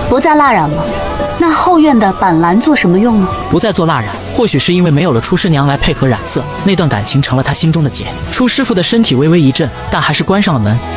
不再蜡染了，那后院的板蓝做什么用呢？不再做蜡染，或许是因为没有了初师娘来配合染色，那段感情成了他心中的结。初师傅的身体微微一震，但还是关上了门。